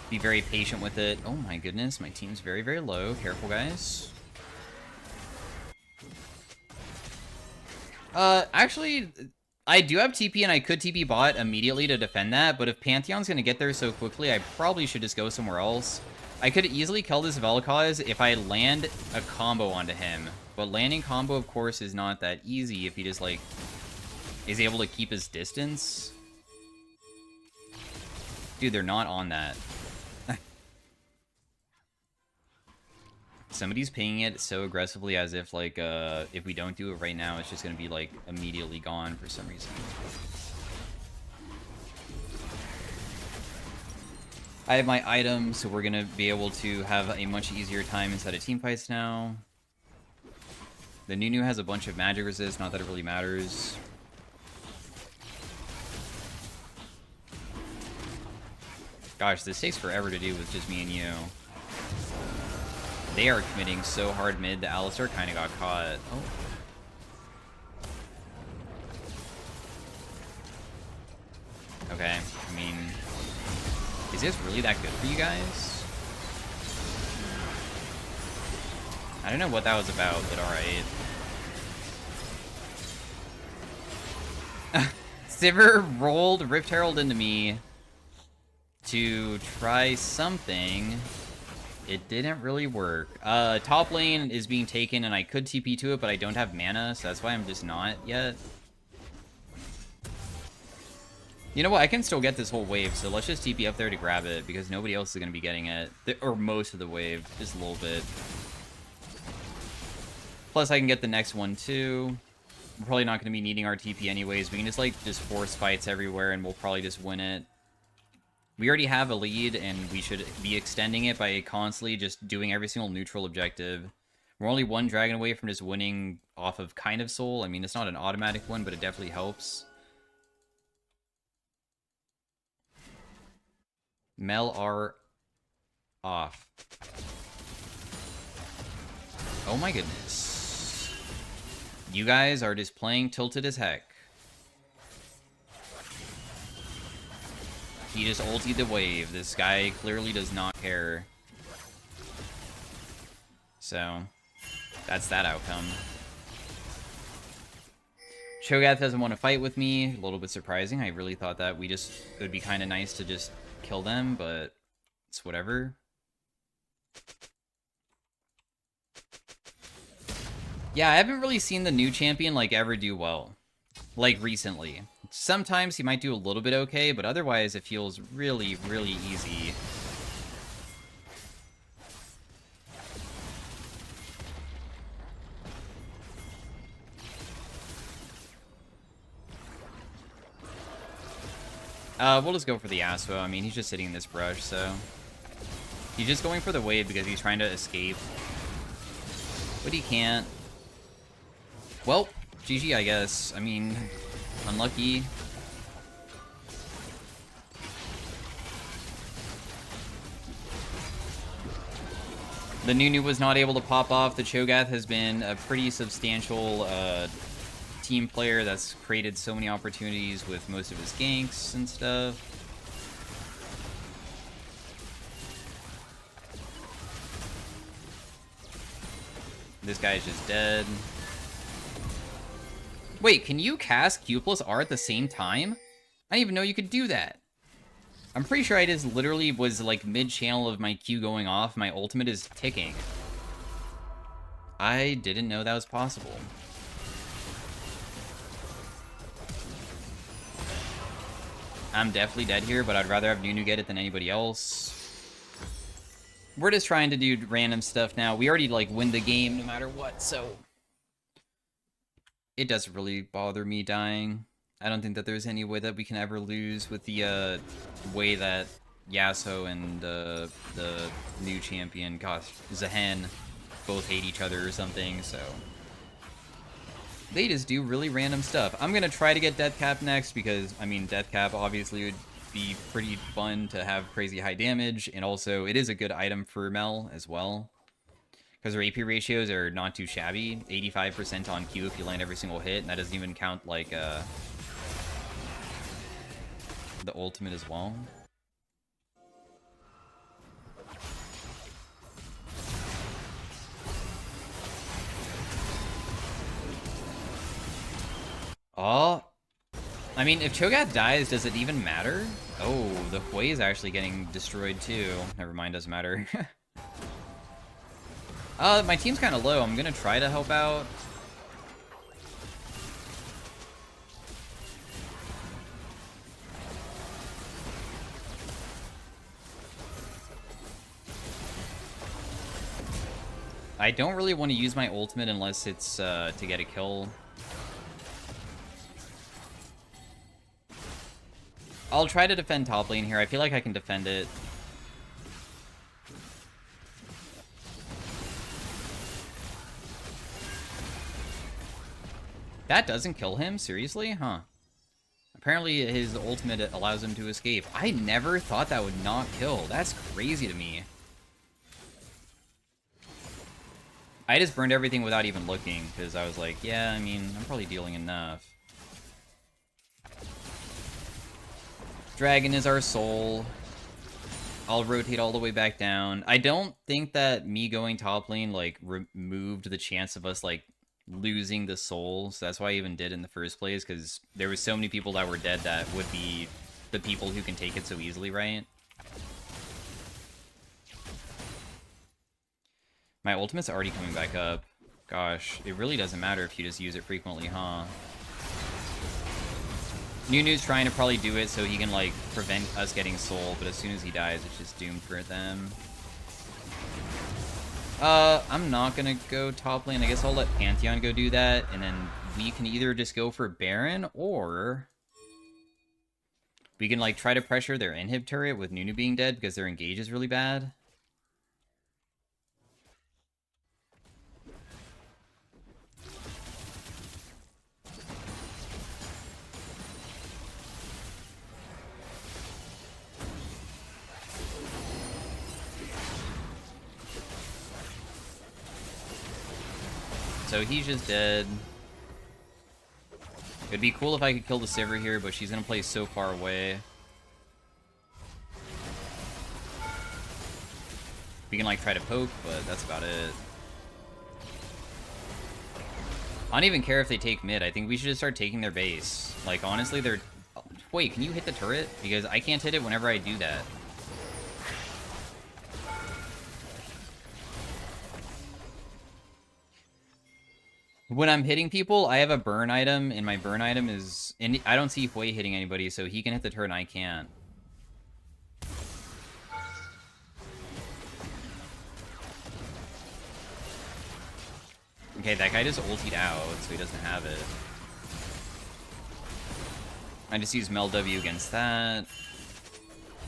A: Be very patient with it. Oh my goodness, my team's very, very low. Careful, guys. Actually... I do have TP, and I could TP bot immediately to defend that, but if Pantheon's going to get there so quickly, I probably should just go somewhere else. I could easily kill this Vel'Koz if I land a combo onto him, but landing combo, of course, is not that easy if he just, like, is able to keep his distance. Dude, they're not on that. Somebody's pinging it so aggressively as if, like, if we don't do it right now, it's just gonna be, like, immediately gone for some reason. I have my items, so we're gonna be able to have a much easier time inside of teamfights now. The Nunu has a bunch of magic resist, not that it really matters. Gosh, this takes forever to do with just me and you. They are committing so hard mid that Alistar kind of got caught. Oh. Okay, I mean... Is this really that good for you guys? I don't know what that was about, but alright. Sivir rolled Rift Herald into me to try something. It didn't really work. Top lane is being taken, and I could TP to it, but I don't have mana, so that's why I'm just not yet. You know what? I can still get this whole wave, so let's just TP up there to grab it, because nobody else is going to be getting it. Or most of the wave, just a little bit. Plus, I can get the next one, too. We're probably not going to be needing our TP anyways. We can just, like, just force fights everywhere, and we'll probably just win it. We already have a lead, and we should be extending it by constantly just doing every single neutral objective. We're only one dragon away from just winning off of kind of soul. I mean, it's not an automatic one, but it definitely helps. MEL are off. Oh my goodness. You guys are just playing tilted as heck. He just ultied the wave. This guy clearly does not care. So, that's that outcome. Cho'Gath doesn't want to fight with me. A little bit surprising. I really thought that it would be kind of nice to just kill them, but it's whatever. Yeah, I haven't really seen the new champion, like, ever do well. Like, recently. Sometimes he might do a little bit okay, but otherwise it feels really, really easy. We'll just go for the Yasuo. I mean, he's just sitting in this brush, so... He's just going for the wave because he's trying to escape. But he can't. Well, GG, I guess. I mean, unlucky. The Nunu was not able to pop off. The Cho'Gath has been a pretty substantial team player that's created so many opportunities with most of his ganks and stuff. This guy's just dead. Wait, can you cast Q plus R at the same time? I didn't even know you could do that. I'm pretty sure I just literally was like mid-channel of my Q going off. My ultimate is ticking. I didn't know that was possible. I'm definitely dead here, but I'd rather have Nunu get it than anybody else. We're just trying to do random stuff now. We already, like, win the game no matter what, so... It doesn't really bother me dying. I don't think that there's any way that we can ever lose with the, way that Yasuo and, the new champion, gosh, Zahen, both hate each other or something, so... They just do really random stuff. I'm gonna try to get Deathcap next because, I mean, Deathcap obviously would be pretty fun to have crazy high damage, and also it is a good item for MEL as well. Because their AP ratios are not too shabby. 85% on Q if you land every single hit, and that doesn't even count, like, the ultimate as well. Oh, I mean, if Cho'Gath dies, does it even matter? Oh, the Hui is actually getting destroyed too. Never mind, doesn't matter. My team's kind of low. I'm gonna try to help out. I don't really want to use my ultimate unless it's to get a kill. I'll try to defend top lane here. I feel like I can defend it. That doesn't kill him? Seriously? Huh. Apparently his ultimate allows him to escape. I never thought that would not kill. That's crazy to me. I just burned everything without even looking, because I was like, yeah, I mean, I'm probably dealing enough. Dragon is our soul. I'll rotate all the way back down. I don't think that me going top lane, like, removed the chance of us, like, losing the soul. So that's why I even did in the first place, because there was so many people that were dead that would be the people who can take it so easily, right? My ultimate's already coming back up. Gosh, it really doesn't matter if you just use it frequently, huh? Nunu's trying to probably do it so he can, like, prevent us getting soul, but as soon as he dies, it's just doomed for them. I'm not gonna go top lane. I guess I'll let Pantheon go do that, and then we can either just go for Baron, or we can, like, try to pressure their inhib turret with Nunu being dead because their engage is really bad. So he's just dead. It'd be cool if I could kill the Sivir here, but she's gonna play so far away. We can, like, try to poke, but that's about it. I don't even care if they take mid. I think we should just start taking their base. Like, honestly, they're... Wait, can you hit the turret? Because I can't hit it whenever I do that. When I'm hitting people, I have a burn item, and my burn item is... And I don't see Hui hitting anybody, so he can hit the turret and I can't. Okay, that guy just ultied out, so he doesn't have it. I just use MEL W against that.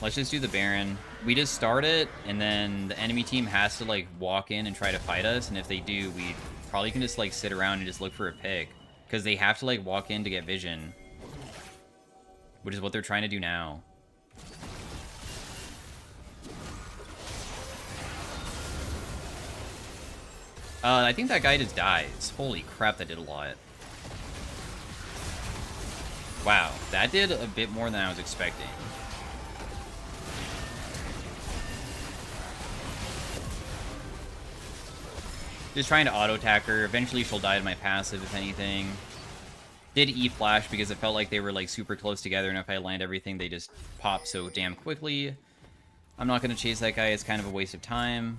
A: Let's just do the Baron. We just start it, and then the enemy team has to, like, walk in and try to fight us, and if they do, we probably can just, like, sit around and just look for a pick. Because they have to, like, walk in to get vision. Which is what they're trying to do now. I think that guy just dies. Holy crap, that did a lot. Wow, that did a bit more than I was expecting. Just trying to auto-attack her. Eventually she'll die to my passive, if anything. Did E-flash because it felt like they were, like, super close together, and if I land everything, they just pop so damn quickly. I'm not going to chase that guy. It's kind of a waste of time.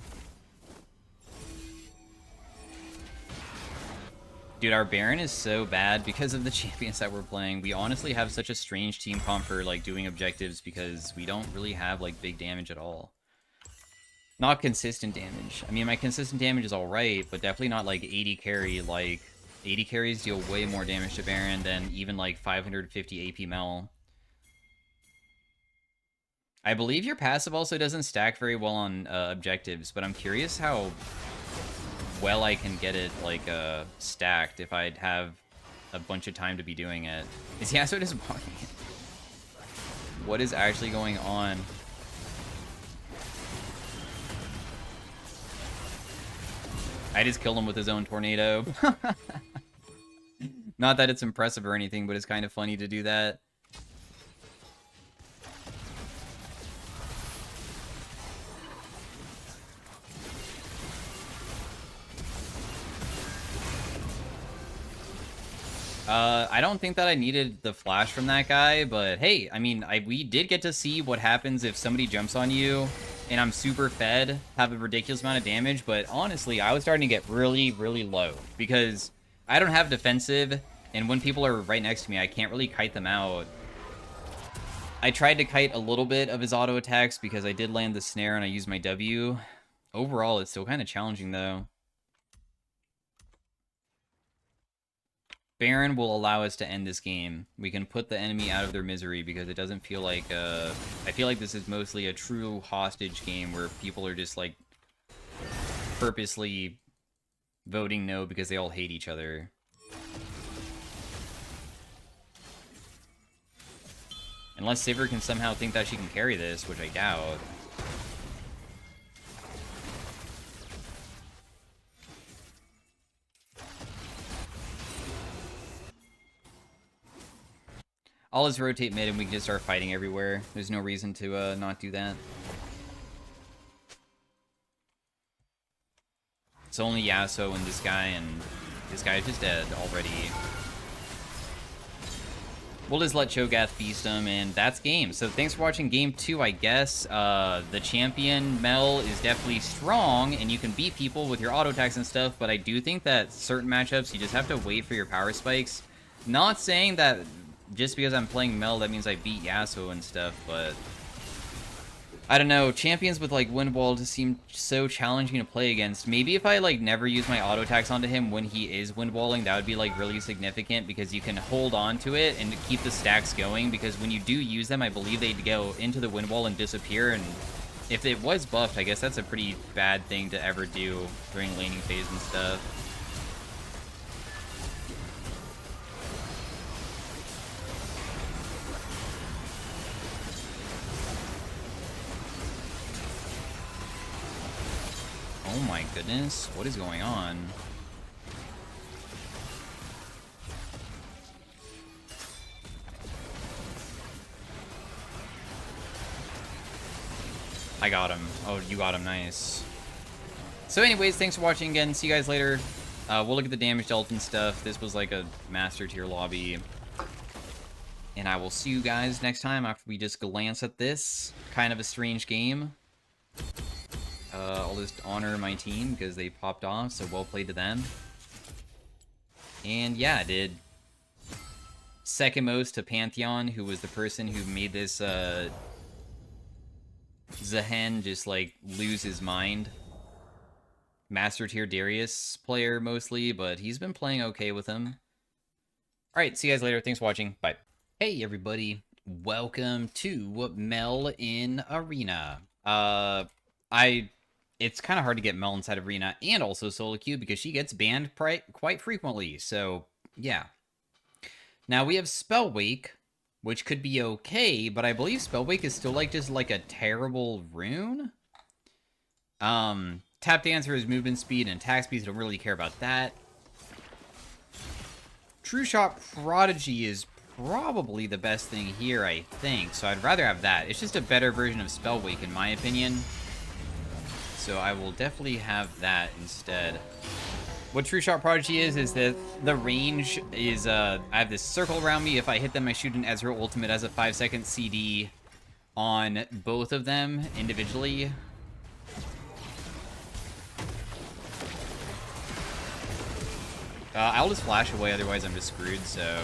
A: Dude, our Baron is so bad because of the champions that we're playing. We honestly have such a strange team comp for, like, doing objectives because we don't really have, like, big damage at all. Not consistent damage. I mean, my consistent damage is alright, but definitely not, like, 80 carry. Like, 80 carries deal way more damage to Baron than even, like, 550 AP MEL. I believe your passive also doesn't stack very well on objectives, but I'm curious how well I can get it, like, stacked if I'd have a bunch of time to be doing it. Is Yasuo just walking it? What is actually going on? I just killed him with his own tornado. Not that it's impressive or anything, but it's kind of funny to do that. I don't think that I needed the flash from that guy, but hey, I mean, we did get to see what happens if somebody jumps on you, and I'm super fed, have a ridiculous amount of damage, but honestly, I was starting to get really, really low, because I don't have defensive, and when people are right next to me, I can't really kite them out. I tried to kite a little bit of his auto attacks, because I did land the snare and I used my W. Overall, it's still kind of challenging, though. Baron will allow us to end this game. We can put the enemy out of their misery because it doesn't feel like, I feel like this is mostly a true hostage game where people are just, like, purposely voting no because they all hate each other. Unless Sivir can somehow think that she can carry this, which I doubt. I'll just rotate mid and we can just start fighting everywhere. There's no reason to not do that. It's only Yasuo and this guy is just dead already. We'll just let Cho'Gath feast him, and that's game. So thanks for watching game 2, I guess. The champion, MEL, is definitely strong, and you can beat people with your auto attacks and stuff, but I do think that certain matchups, you just have to wait for your power spikes. Not saying that just because I'm playing MEL, that means I beat Yasuo and stuff, but I don't know, champions with like wind wall just seem so challenging to play against. Maybe if I like never use my auto attacks onto him when he is wind walling, that would be like really significant because you can hold on to it and keep the stacks going, because when you do use them, I believe they'd go into the wind wall and disappear, and if it was buffed, I guess that's a pretty bad thing to ever do during laning phase and stuff. Oh my goodness, what is going on? I got him. Oh, you got him, nice. So anyways, thanks for watching again. See you guys later. We'll look at the damage dealt and stuff. This was like a master tier lobby. And I will see you guys next time after we just glance at this. Kind of a strange game. I'll just honor my team because they popped off, so well played to them. And yeah, I did second most to Pantheon, who was the person who made this Zehen just like lose his mind. Master tier Darius player mostly, but he's been playing okay with him. Alright, see you guys later. Thanks for watching. Bye. Hey everybody, welcome to Mel in Arena. It's kind of hard to get Mel inside Arena and also solo queue because she gets banned quite frequently, so yeah. Now we have Spellwake, which could be okay, but I believe Spellwake is still like just like a terrible rune. Tap Dancer is movement speed and attack speed, so don't really care about that. True Shot Prodigy is probably the best thing here, I think, so I'd rather have that. It's just a better version of Spellwake in my opinion. So I will definitely have that instead. What True Shot Prodigy is that the range is, I have this circle around me. If I hit them, I shoot an Ezreal ultimate as a 5-second CD on both of them individually. I'll just flash away, otherwise I'm just screwed, so...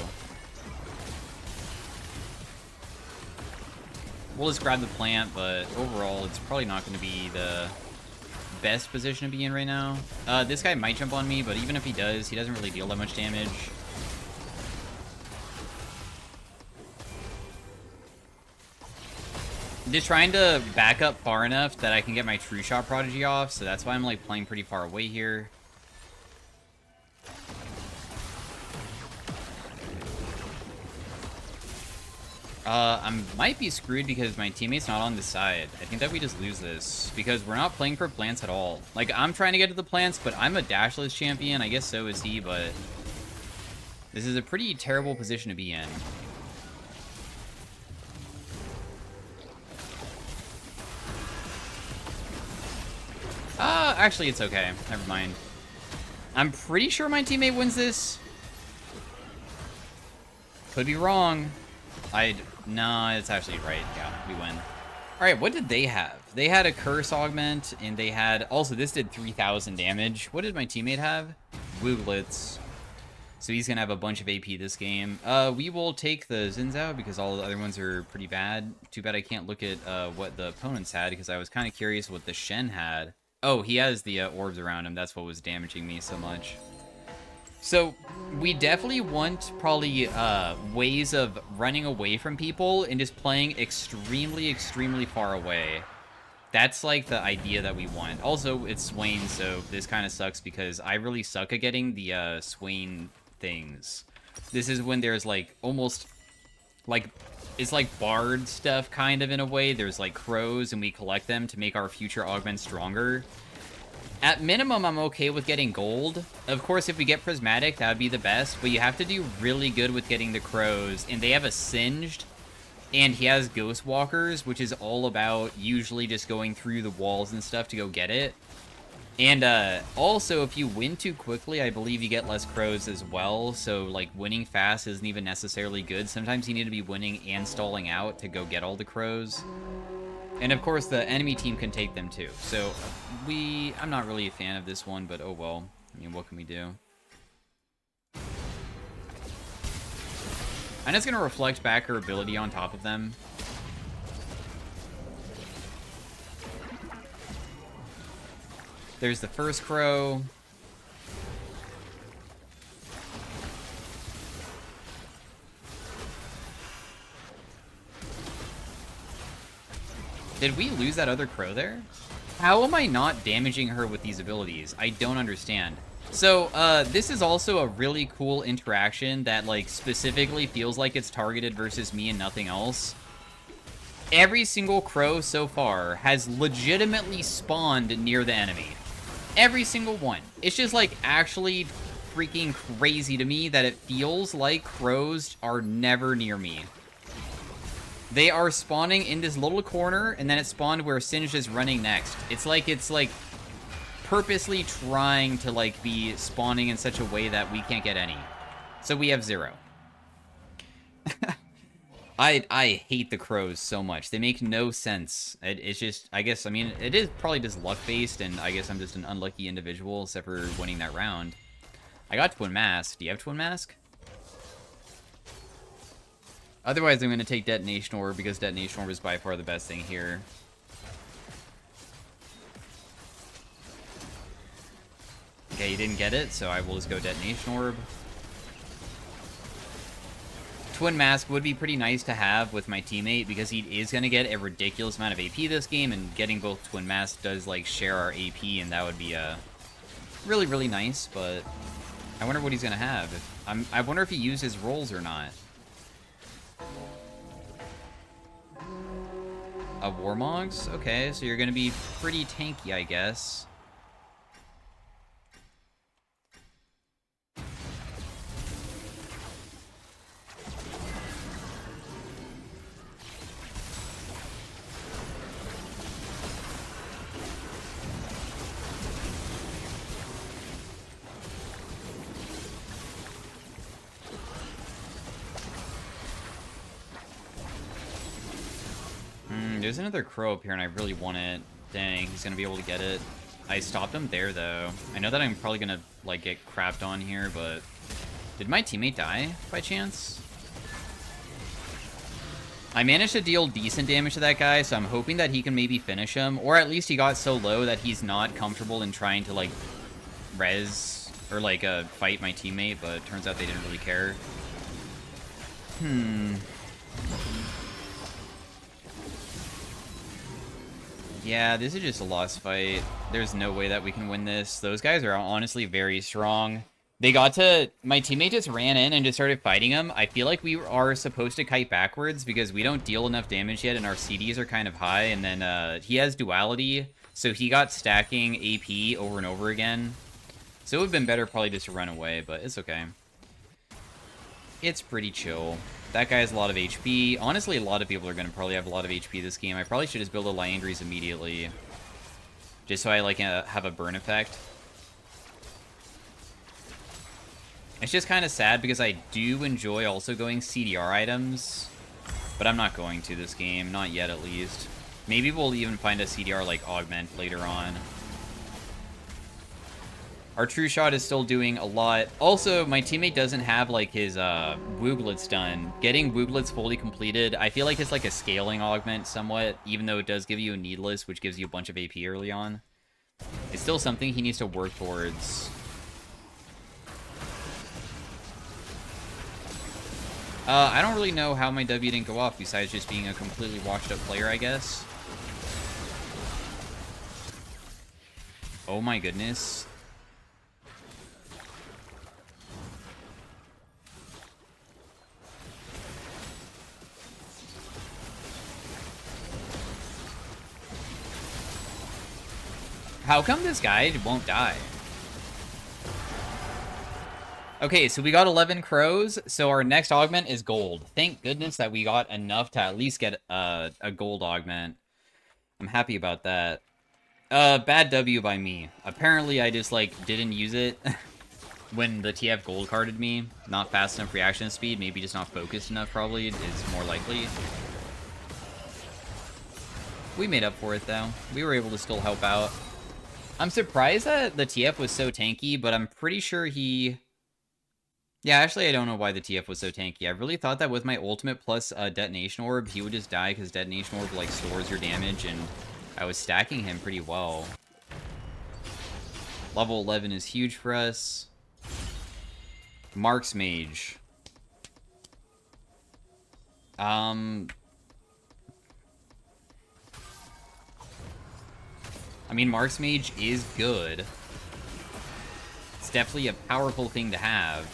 A: We'll just grab the plant, but overall, it's probably not going to be the best position to be in right now. This guy might jump on me, but even if he doesn't really deal that much damage. I'm just trying to back up far enough that I can get my True Shot Prodigy off, so that's why I'm like playing pretty far away here. I might be screwed because my teammate's not on the side. I think that we just lose this because we're not playing for plants at all. Like, I'm trying to get to the plants, but I'm a dashless champion. I guess so is he, but this is a pretty terrible position to be in. Actually, it's okay. Never mind. I'm pretty sure my teammate wins this. Could be wrong. No, it's actually right. Yeah, we win. Alright, what did they have? They had a Curse Augment, and they had... Also, this did 3,000 damage. What did my teammate have? Wooglets. So he's gonna have a bunch of AP this game. We will take the Zins out because all the other ones are pretty bad. Too bad I can't look at what the opponents had because I was kind of curious what the Shen had. Oh, he has the orbs around him. That's what was damaging me so much. So, we definitely want probably ways of running away from people and just playing extremely, extremely far away. That's like the idea that we want. Also, it's Swain, so this kind of sucks because I really suck at getting the Swain things. This is when there's like almost like, it's like bard stuff kind of in a way. There's like crows and we collect them to make our future augment stronger. At minimum, I'm okay with getting gold. Of course, if we get prismatic, that would be the best, but you have to do really good with getting the crows, and they have a singed, and he has ghost walkers, which is all about usually just going through the walls and stuff to go get it. And also, if you win too quickly, I believe you get less crows as well, so like winning fast isn't even necessarily good. Sometimes you need to be winning and stalling out to go get all the crows. And of course, the enemy team can take them too. So, I'm not really a fan of this one, but oh well. I mean, what can we do? I'm just going to reflect back her ability on top of them. There's the first crow. Did we lose that other crow there? How am I not damaging her with these abilities? I don't understand. So, this is also a really cool interaction that, like, specifically feels like it's targeted versus me and nothing else. Every single crow so far has legitimately spawned near the enemy. Every single one. It's just, like, actually freaking crazy to me that it feels like crows are never near me. They are spawning in this little corner, and then it spawned where Singed is running next. It's like purposely trying to, like, be spawning in such a way that we can't get any. So we have 0. I hate the crows so much. They make no sense. It's just, I guess, I mean, it is probably just luck-based, and I guess I'm just an unlucky individual, except for winning that round. I got Twin Mask. Do you have Twin Mask? Otherwise, I'm going to take Detonation Orb, because Detonation Orb is by far the best thing here. Okay, you didn't get it, so I will just go Detonation Orb. Twin Mask would be pretty nice to have with my teammate, because he is going to get a ridiculous amount of AP this game, and getting both Twin Mask does, like, share our AP, and that would be really, really nice, but I wonder what he's going to have. I wonder if he used his rolls or not. A Warmogs? Okay, so you're going to be pretty tanky, I guess. There's another crow up here, and I really want it. Dang, he's gonna be able to get it. I stopped him there, though. I know that I'm probably gonna, like, get crapped on here, but... Did my teammate die, by chance? I managed to deal decent damage to that guy, so I'm hoping that he can maybe finish him. Or at least he got so low that he's not comfortable in trying to, like, res... Or, like, fight my teammate, but it turns out they didn't really care. Yeah, this is just a lost fight. There's no way that we can win this. Those guys are honestly very strong. They got to... My teammate just ran in and just started fighting him. I feel like we are supposed to kite backwards because we don't deal enough damage yet and our CDs are kind of high. And then he has duality, so he got stacking AP over and over again. So it would have been better probably just to run away, but it's okay. It's pretty chill. That guy has a lot of HP. Honestly, a lot of people are going to probably have a lot of HP this game. I probably should just build a Liandry's immediately. Just so I, like, have a burn effect. It's just kind of sad because I do enjoy also going CDR items. But I'm not going to this game. Not yet, at least. Maybe we'll even find a CDR, like, augment later on. Our True Shot is still doing a lot. Also, my teammate doesn't have, like, his Wooglets done. Getting Wooglets fully completed, I feel like it's like a scaling augment somewhat, even though it does give you a Needless, which gives you a bunch of AP early on. It's still something he needs to work towards. I don't really know how my W didn't go off, besides just being a completely washed-up player, I guess. Oh my goodness. How come this guy won't die? Okay, so we got 11 crows, so our next augment is gold. Thank goodness that we got enough to at least get a gold augment. I'm happy about that. Bad W by me. Apparently I just, like, didn't use it when the TF gold carded me. Not fast enough reaction speed, maybe just not focused enough probably is more likely. We made up for it though. We were able to still help out. I'm surprised that the TF was so tanky, but I'm pretty sure he... Yeah, actually, I don't know why the TF was so tanky. I really thought that with my ultimate plus Detonation Orb, he would just die because Detonation Orb, like, stores your damage, and I was stacking him pretty well. Level 11 is huge for us. Marks Mage. I mean, Marks Mage is good. It's definitely a powerful thing to have.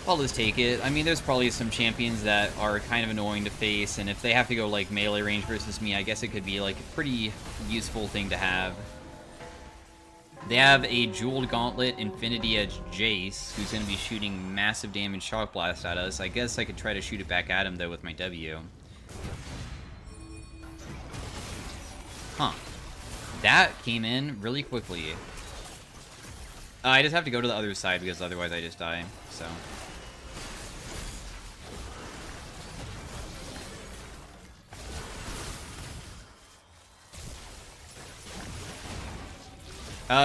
A: I'll just take it. I mean, there's probably some champions that are kind of annoying to face, and if they have to go, like, melee range versus me, I guess it could be, like, a pretty useful thing to have. They have a Jeweled Gauntlet Infinity Edge Jace, who's going to be shooting massive damage Shock Blast at us. I guess I could try to shoot it back at him, though, with my W. Huh. That came in really quickly. I just have to go to the other side, because otherwise I just die, so...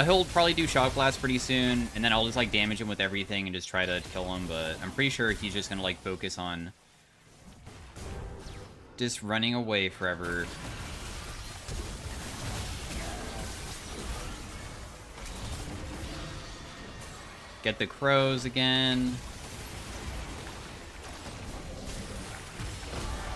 A: He'll probably do Shock Blast pretty soon, and then I'll just, like, damage him with everything and just try to kill him, but I'm pretty sure he's just gonna, like, focus on just running away forever. Get the crows again.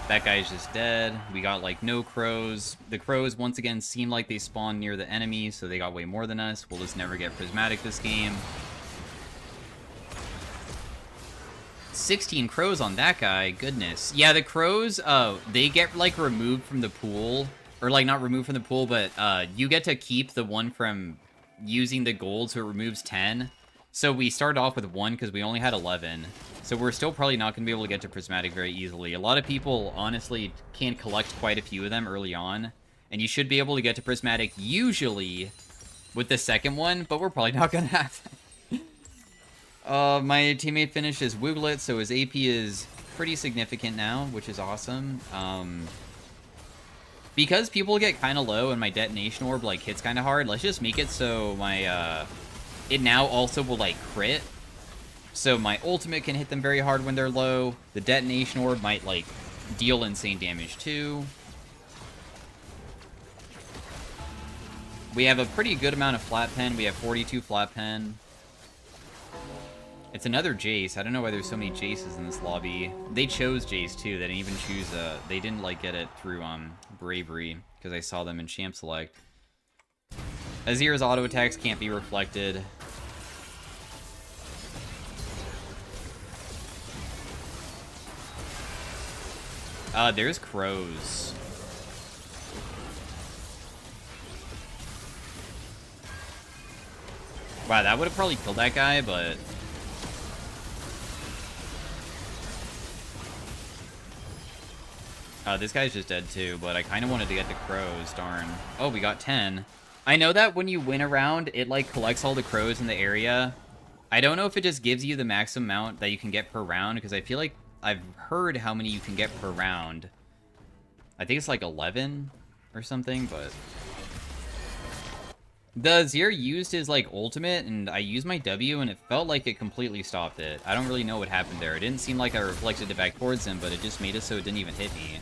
A: That guy's just dead. We got, like, no crows. The crows, once again, seem like they spawn near the enemy, so they got way more than us. We'll just never get Prismatic this game. 16 crows on that guy. Goodness. Yeah, the crows, they get, like, removed from the pool. Or, like, not removed from the pool, but you get to keep the one from using the gold, so it removes 10. So we started off with 1 because we only had 11. So we're still probably not going to be able to get to Prismatic very easily. A lot of people, honestly, can collect quite a few of them early on. And you should be able to get to Prismatic, usually, with the second one, but we're probably not going to have that. My teammate finished his Wooglet, so his AP is pretty significant now, which is awesome. Because people get kind of low and my Detonation Orb, like, hits kind of hard, let's just make it so my, it now also will, like, crit. So my ultimate can hit them very hard when they're low. The Detonation Orb might, like, deal insane damage too. We have a pretty good amount of Flat Pen. We have 42 Flat Pen. It's another Jace. I don't know why there's so many Jaces in this lobby. They chose Jace too. They didn't even choose they didn't, like, get it through Bravery, because I saw them in Champ Select. Azir's auto attacks can't be reflected. There's crows. Wow, that would have probably killed that guy, but... this guy's just dead too, but I kind of wanted to get the crows, darn. Oh, we got 10. I know that when you win a round, it, like, collects all the crows in the area. I don't know if it just gives you the maximum amount that you can get per round, because I feel like I've heard how many you can get per round. I think it's like 11 or something, but... The Azir used his, like, ultimate, and I used my W, and it felt like it completely stopped it. I don't really know what happened there. It didn't seem like I reflected it back towards him, but it just made it so it didn't even hit me.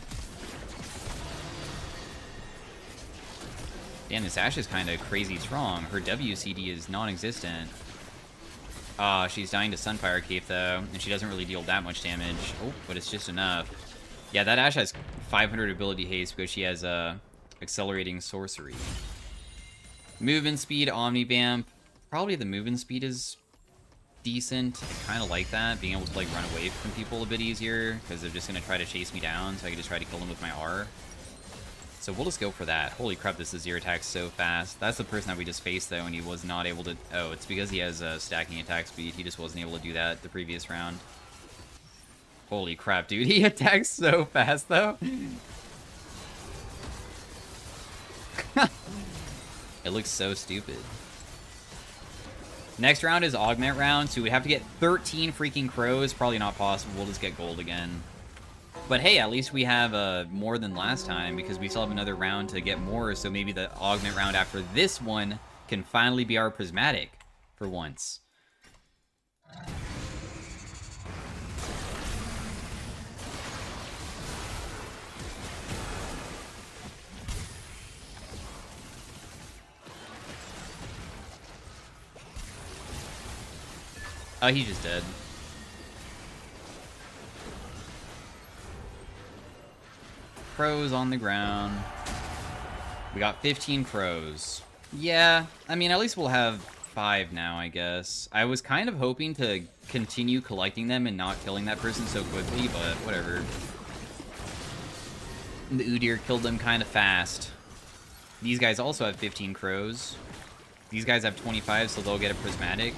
A: Damn, this Ashe is kind of crazy strong. Her WCD is non-existent. She's dying to Sunfire Cape, though, and she doesn't really deal that much damage. Oh, but it's just enough. Yeah, that Ashe has 500 ability haste because she has accelerating sorcery. Movement speed, Omni Vamp. Probably the movement speed is decent. I kind of like that, being able to, like, run away from people a bit easier, because they're just going to try to chase me down, so I can just try to kill them with my R. So we'll just go for that. Holy crap, this Azir attacks so fast. That's the person that we just faced, though, and he was not able to... Oh, it's because he has stacking attack speed. He just wasn't able to do that the previous round. Holy crap, dude. He attacks so fast, though. It looks so stupid. Next round is Augment round, so we have to get 13 freaking crows. Probably not possible. We'll just get gold again. But hey, at least we have more than last time, because we still have another round to get more, so maybe the Augment round after this one can finally be our Prismatic for once. Oh, he's just dead. Crows on the ground. We got 15 crows. Yeah, I mean, at least we'll have 5 now, I guess. I was kind of hoping to continue collecting them and not killing that person so quickly, but whatever. The Udyr killed them kind of fast. These guys also have 15 crows. These guys have 25, so they'll get a prismatic.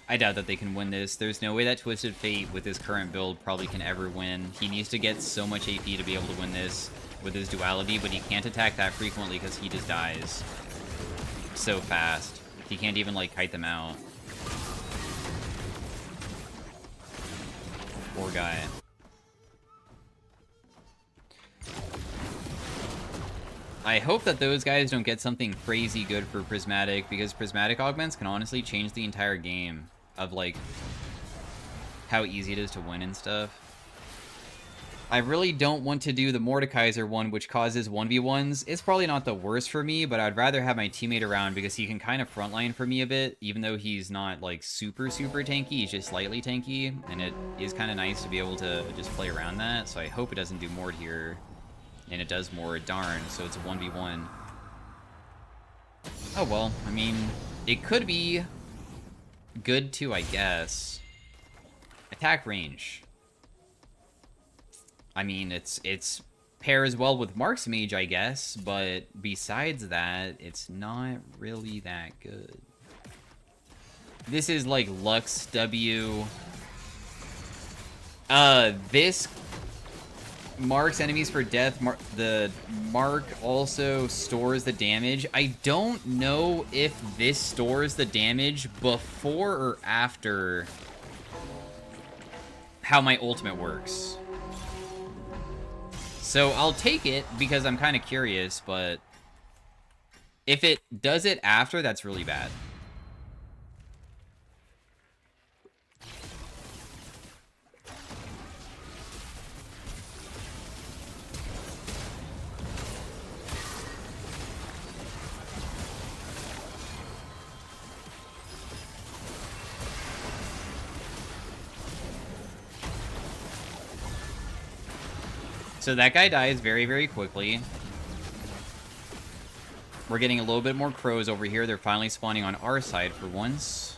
A: I doubt that they can win this. There's no way that Twisted Fate with his current build probably can ever win. He needs to get so much AP to be able to win this with his duality, but he can't attack that frequently because he just dies so fast. He can't even, like, kite them out. Poor guy. I hope that those guys don't get something crazy good for Prismatic, because Prismatic augments can honestly change the entire game of, like, how easy it is to win and stuff. I really don't want to do the Mordekaiser one, which causes 1v1s. It's probably not the worst for me, but I'd rather have my teammate around because he can kind of frontline for me a bit, even though he's not, like, super tanky. He's just slightly tanky, and it is kind of nice to be able to just play around that, so I hope it doesn't do Mord here. And it does more, darn, so it's a 1v1. Oh well, I mean, it could be good too, I guess. Attack range. I mean, it's pairs well with Mark's Mage, I guess, but besides that, it's not really that good. This is like Lux W. This marks enemies for death. The mark also stores the damage. I don't know if this stores the damage before or after how my ultimate works. So I'll take it because I'm kind of curious, but if it does it after, that's really bad. So that guy dies very, very quickly. We're getting a little bit more crows over here. They're finally spawning on our side for once.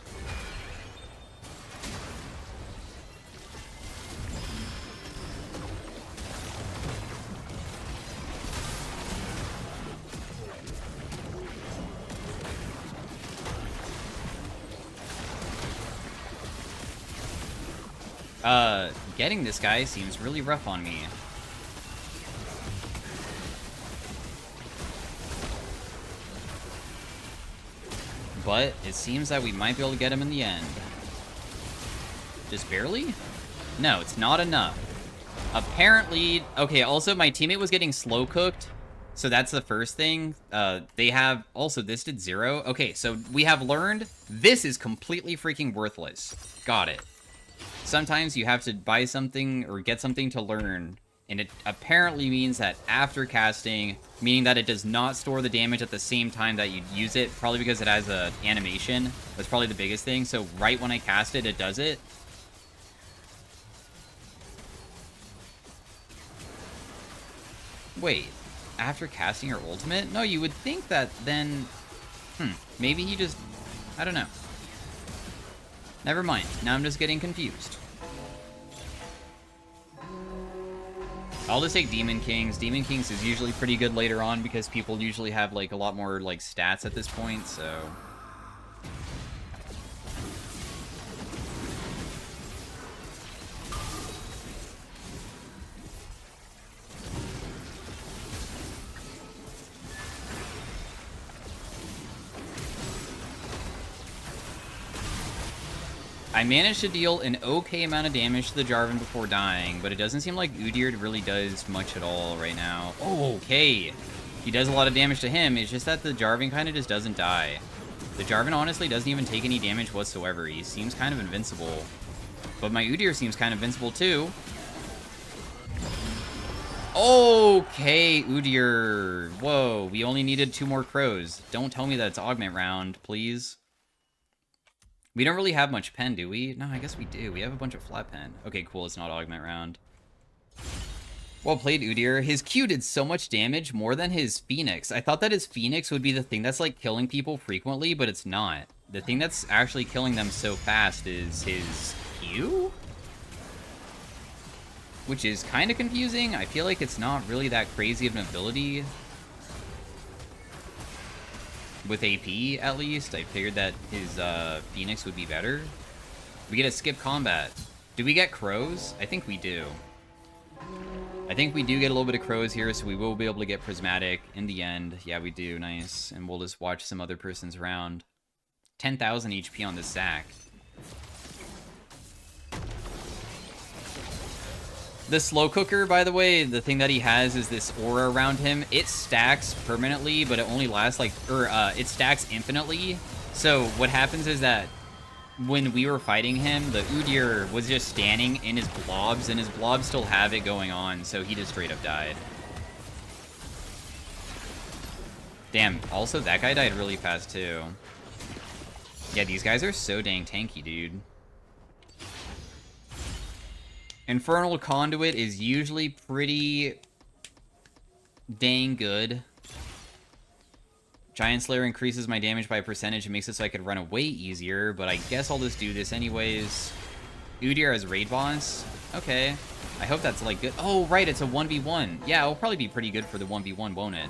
A: Getting this guy seems really rough on me. But it seems that we might be able to get him in the end. Just barely? No, it's not enough. Apparently, okay, also my teammate was getting slow cooked, so that's the first thing. They have, also this did 0. Okay, so we have learned this is completely freaking worthless. Got it. Sometimes you have to buy something or get something to learn, and it apparently means that after casting, meaning that it does not store the damage at the same time that you use it, probably because it has a animation. That's probably the biggest thing. So right when I cast it, it does it. Wait, after casting your ultimate? No, you would think that then... maybe he just... I don't know. Never mind. Now I'm just getting confused. I'll just take Demon Kings. Demon Kings is usually pretty good later on because people usually have, like, a lot more, like, stats at this point, so... I managed to deal an okay amount of damage to the Jarvan before dying, but it doesn't seem like Udyr really does much at all right now. Oh, okay. He does a lot of damage to him, it's just that the Jarvan kind of just doesn't die. The Jarvan honestly doesn't even take any damage whatsoever. He seems kind of invincible. But my Udyr seems kind of invincible too. Okay, Udyr. Whoa, we only needed 2 more crows. Don't tell me that it's augment round, please. We don't really have much pen, do we? No, I guess we do. We have a bunch of flat pen. Okay, cool. It's not augment round. Well played, Udyr. His Q did so much damage, more than his Phoenix. I thought that his Phoenix would be the thing that's, like, killing people frequently, but it's not. The thing that's actually killing them so fast is his Q? Which is kind of confusing. I feel like it's not really that crazy of an ability. With AP, at least. I figured that his Phoenix would be better. We get a skip combat. Do we get crows? I think we do. I think we do get a little bit of crows here, so we will be able to get prismatic in the end. Yeah, we do. Nice. And we'll just watch some other person's round. 10,000 HP on this Zac. The slow cooker, by the way, the thing that he has is this aura around him. It stacks permanently, but it only lasts like, it stacks infinitely. So what happens is that when we were fighting him, the Udyr was just standing in his blobs, and his blobs still have it going on, so he just straight up died. Damn, also that guy died really fast too. Yeah, these guys are so dang tanky, dude. Infernal Conduit is usually pretty dang good. Giant Slayer increases my damage by a percentage and makes it so I could run away easier, but I guess I'll just do this anyways. Udyr as raid boss? Okay. I hope that's, like, good. Oh, right, it's a 1v1. Yeah, it'll probably be pretty good for the 1v1, won't it?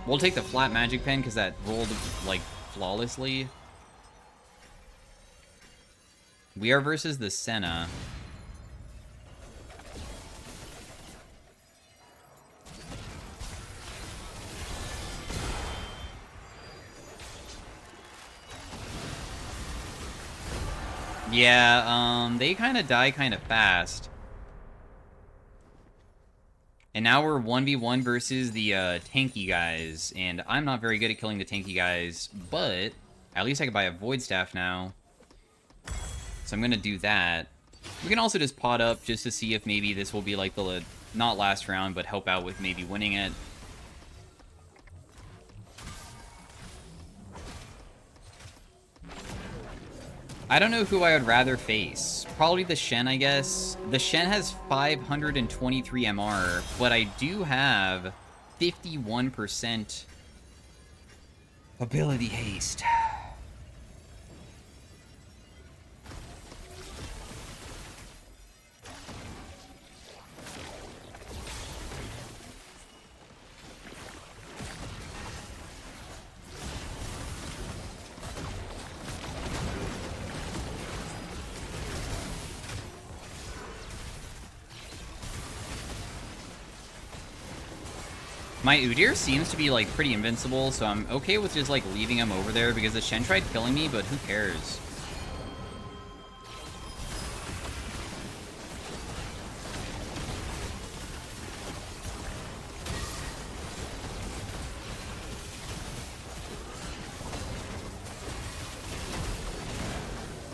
A: We'll take the flat magic pen, because that rolled, like, flawlessly. We are versus the Senna. Yeah, they kind of die kind of fast. And now we're 1v1 versus the tanky guys. And I'm not very good at killing the tanky guys, but at least I can buy a Void Staff now. So I'm going to do that. We can also just pot up just to see if maybe this will be like the, not last round, but help out with maybe winning it. I don't know who I would rather face. Probably the Shen, I guess. The Shen has 523 MR, but I do have 51% ability haste. My Udyr seems to be, like, pretty invincible, so I'm okay with just, like, leaving him over there, because the Shen tried killing me, but who cares?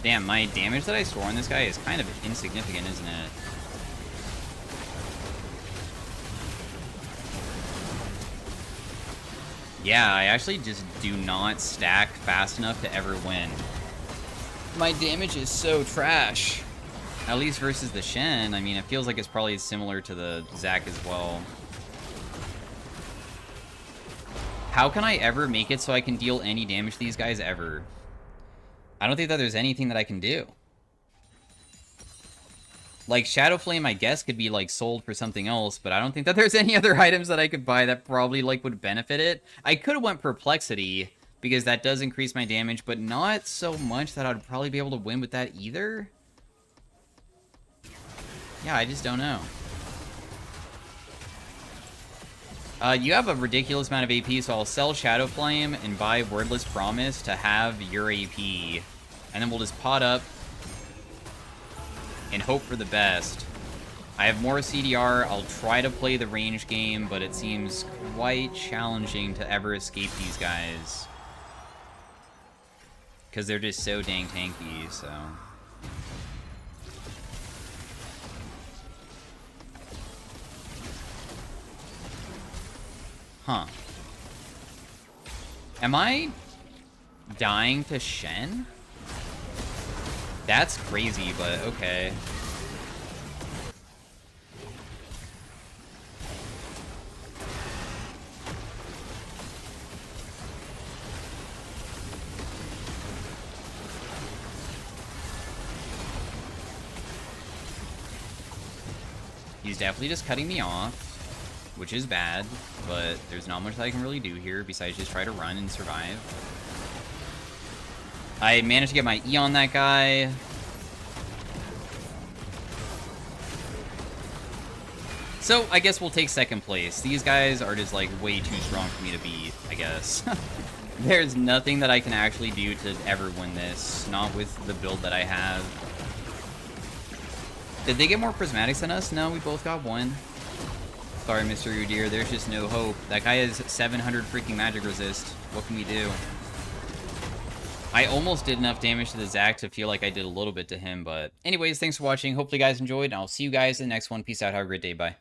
A: Damn, my damage that I store on this guy is kind of insignificant, isn't it? Yeah, I actually just do not stack fast enough to ever win. My damage is so trash. At least versus the Shen. I mean, it feels like it's probably similar to the Zac as well. How can I ever make it so I can deal any damage to these guys ever? I don't think that there's anything that I can do. Like, Shadow Flame, I guess, could be, like, sold for something else, but I don't think that there's any other items that I could buy that probably, like, would benefit it. I could have went Perplexity, because that does increase my damage, but not so much that I'd probably be able to win with that either. Yeah, I just don't know. You have a ridiculous amount of AP, so I'll sell Shadow Flame and buy Wordless Promise to have your AP. And then we'll just pot up and hope for the best. I have more CDR. I'll try to play the range game, but it seems quite challenging to ever escape these guys. Because they're just so dang tanky, so... Huh. Am I dying to Shen? That's crazy, but okay. He's definitely just cutting me off, which is bad, but there's not much that I can really do here besides just try to run and survive. I managed to get my E on that guy. So, I guess we'll take second place. These guys are just, like, way too strong for me to beat, I guess. There's nothing that I can actually do to ever win this, not with the build that I have. Did they get more prismatics than us? No, we both got one. Sorry, Mr. Udyr, there's just no hope. That guy has 700 freaking magic resist. What can we do? I almost did enough damage to the Zac to feel like I did a little bit to him, but anyways, thanks for watching. Hopefully you guys enjoyed, and I'll see you guys in the next one. Peace out. Have a great day. Bye.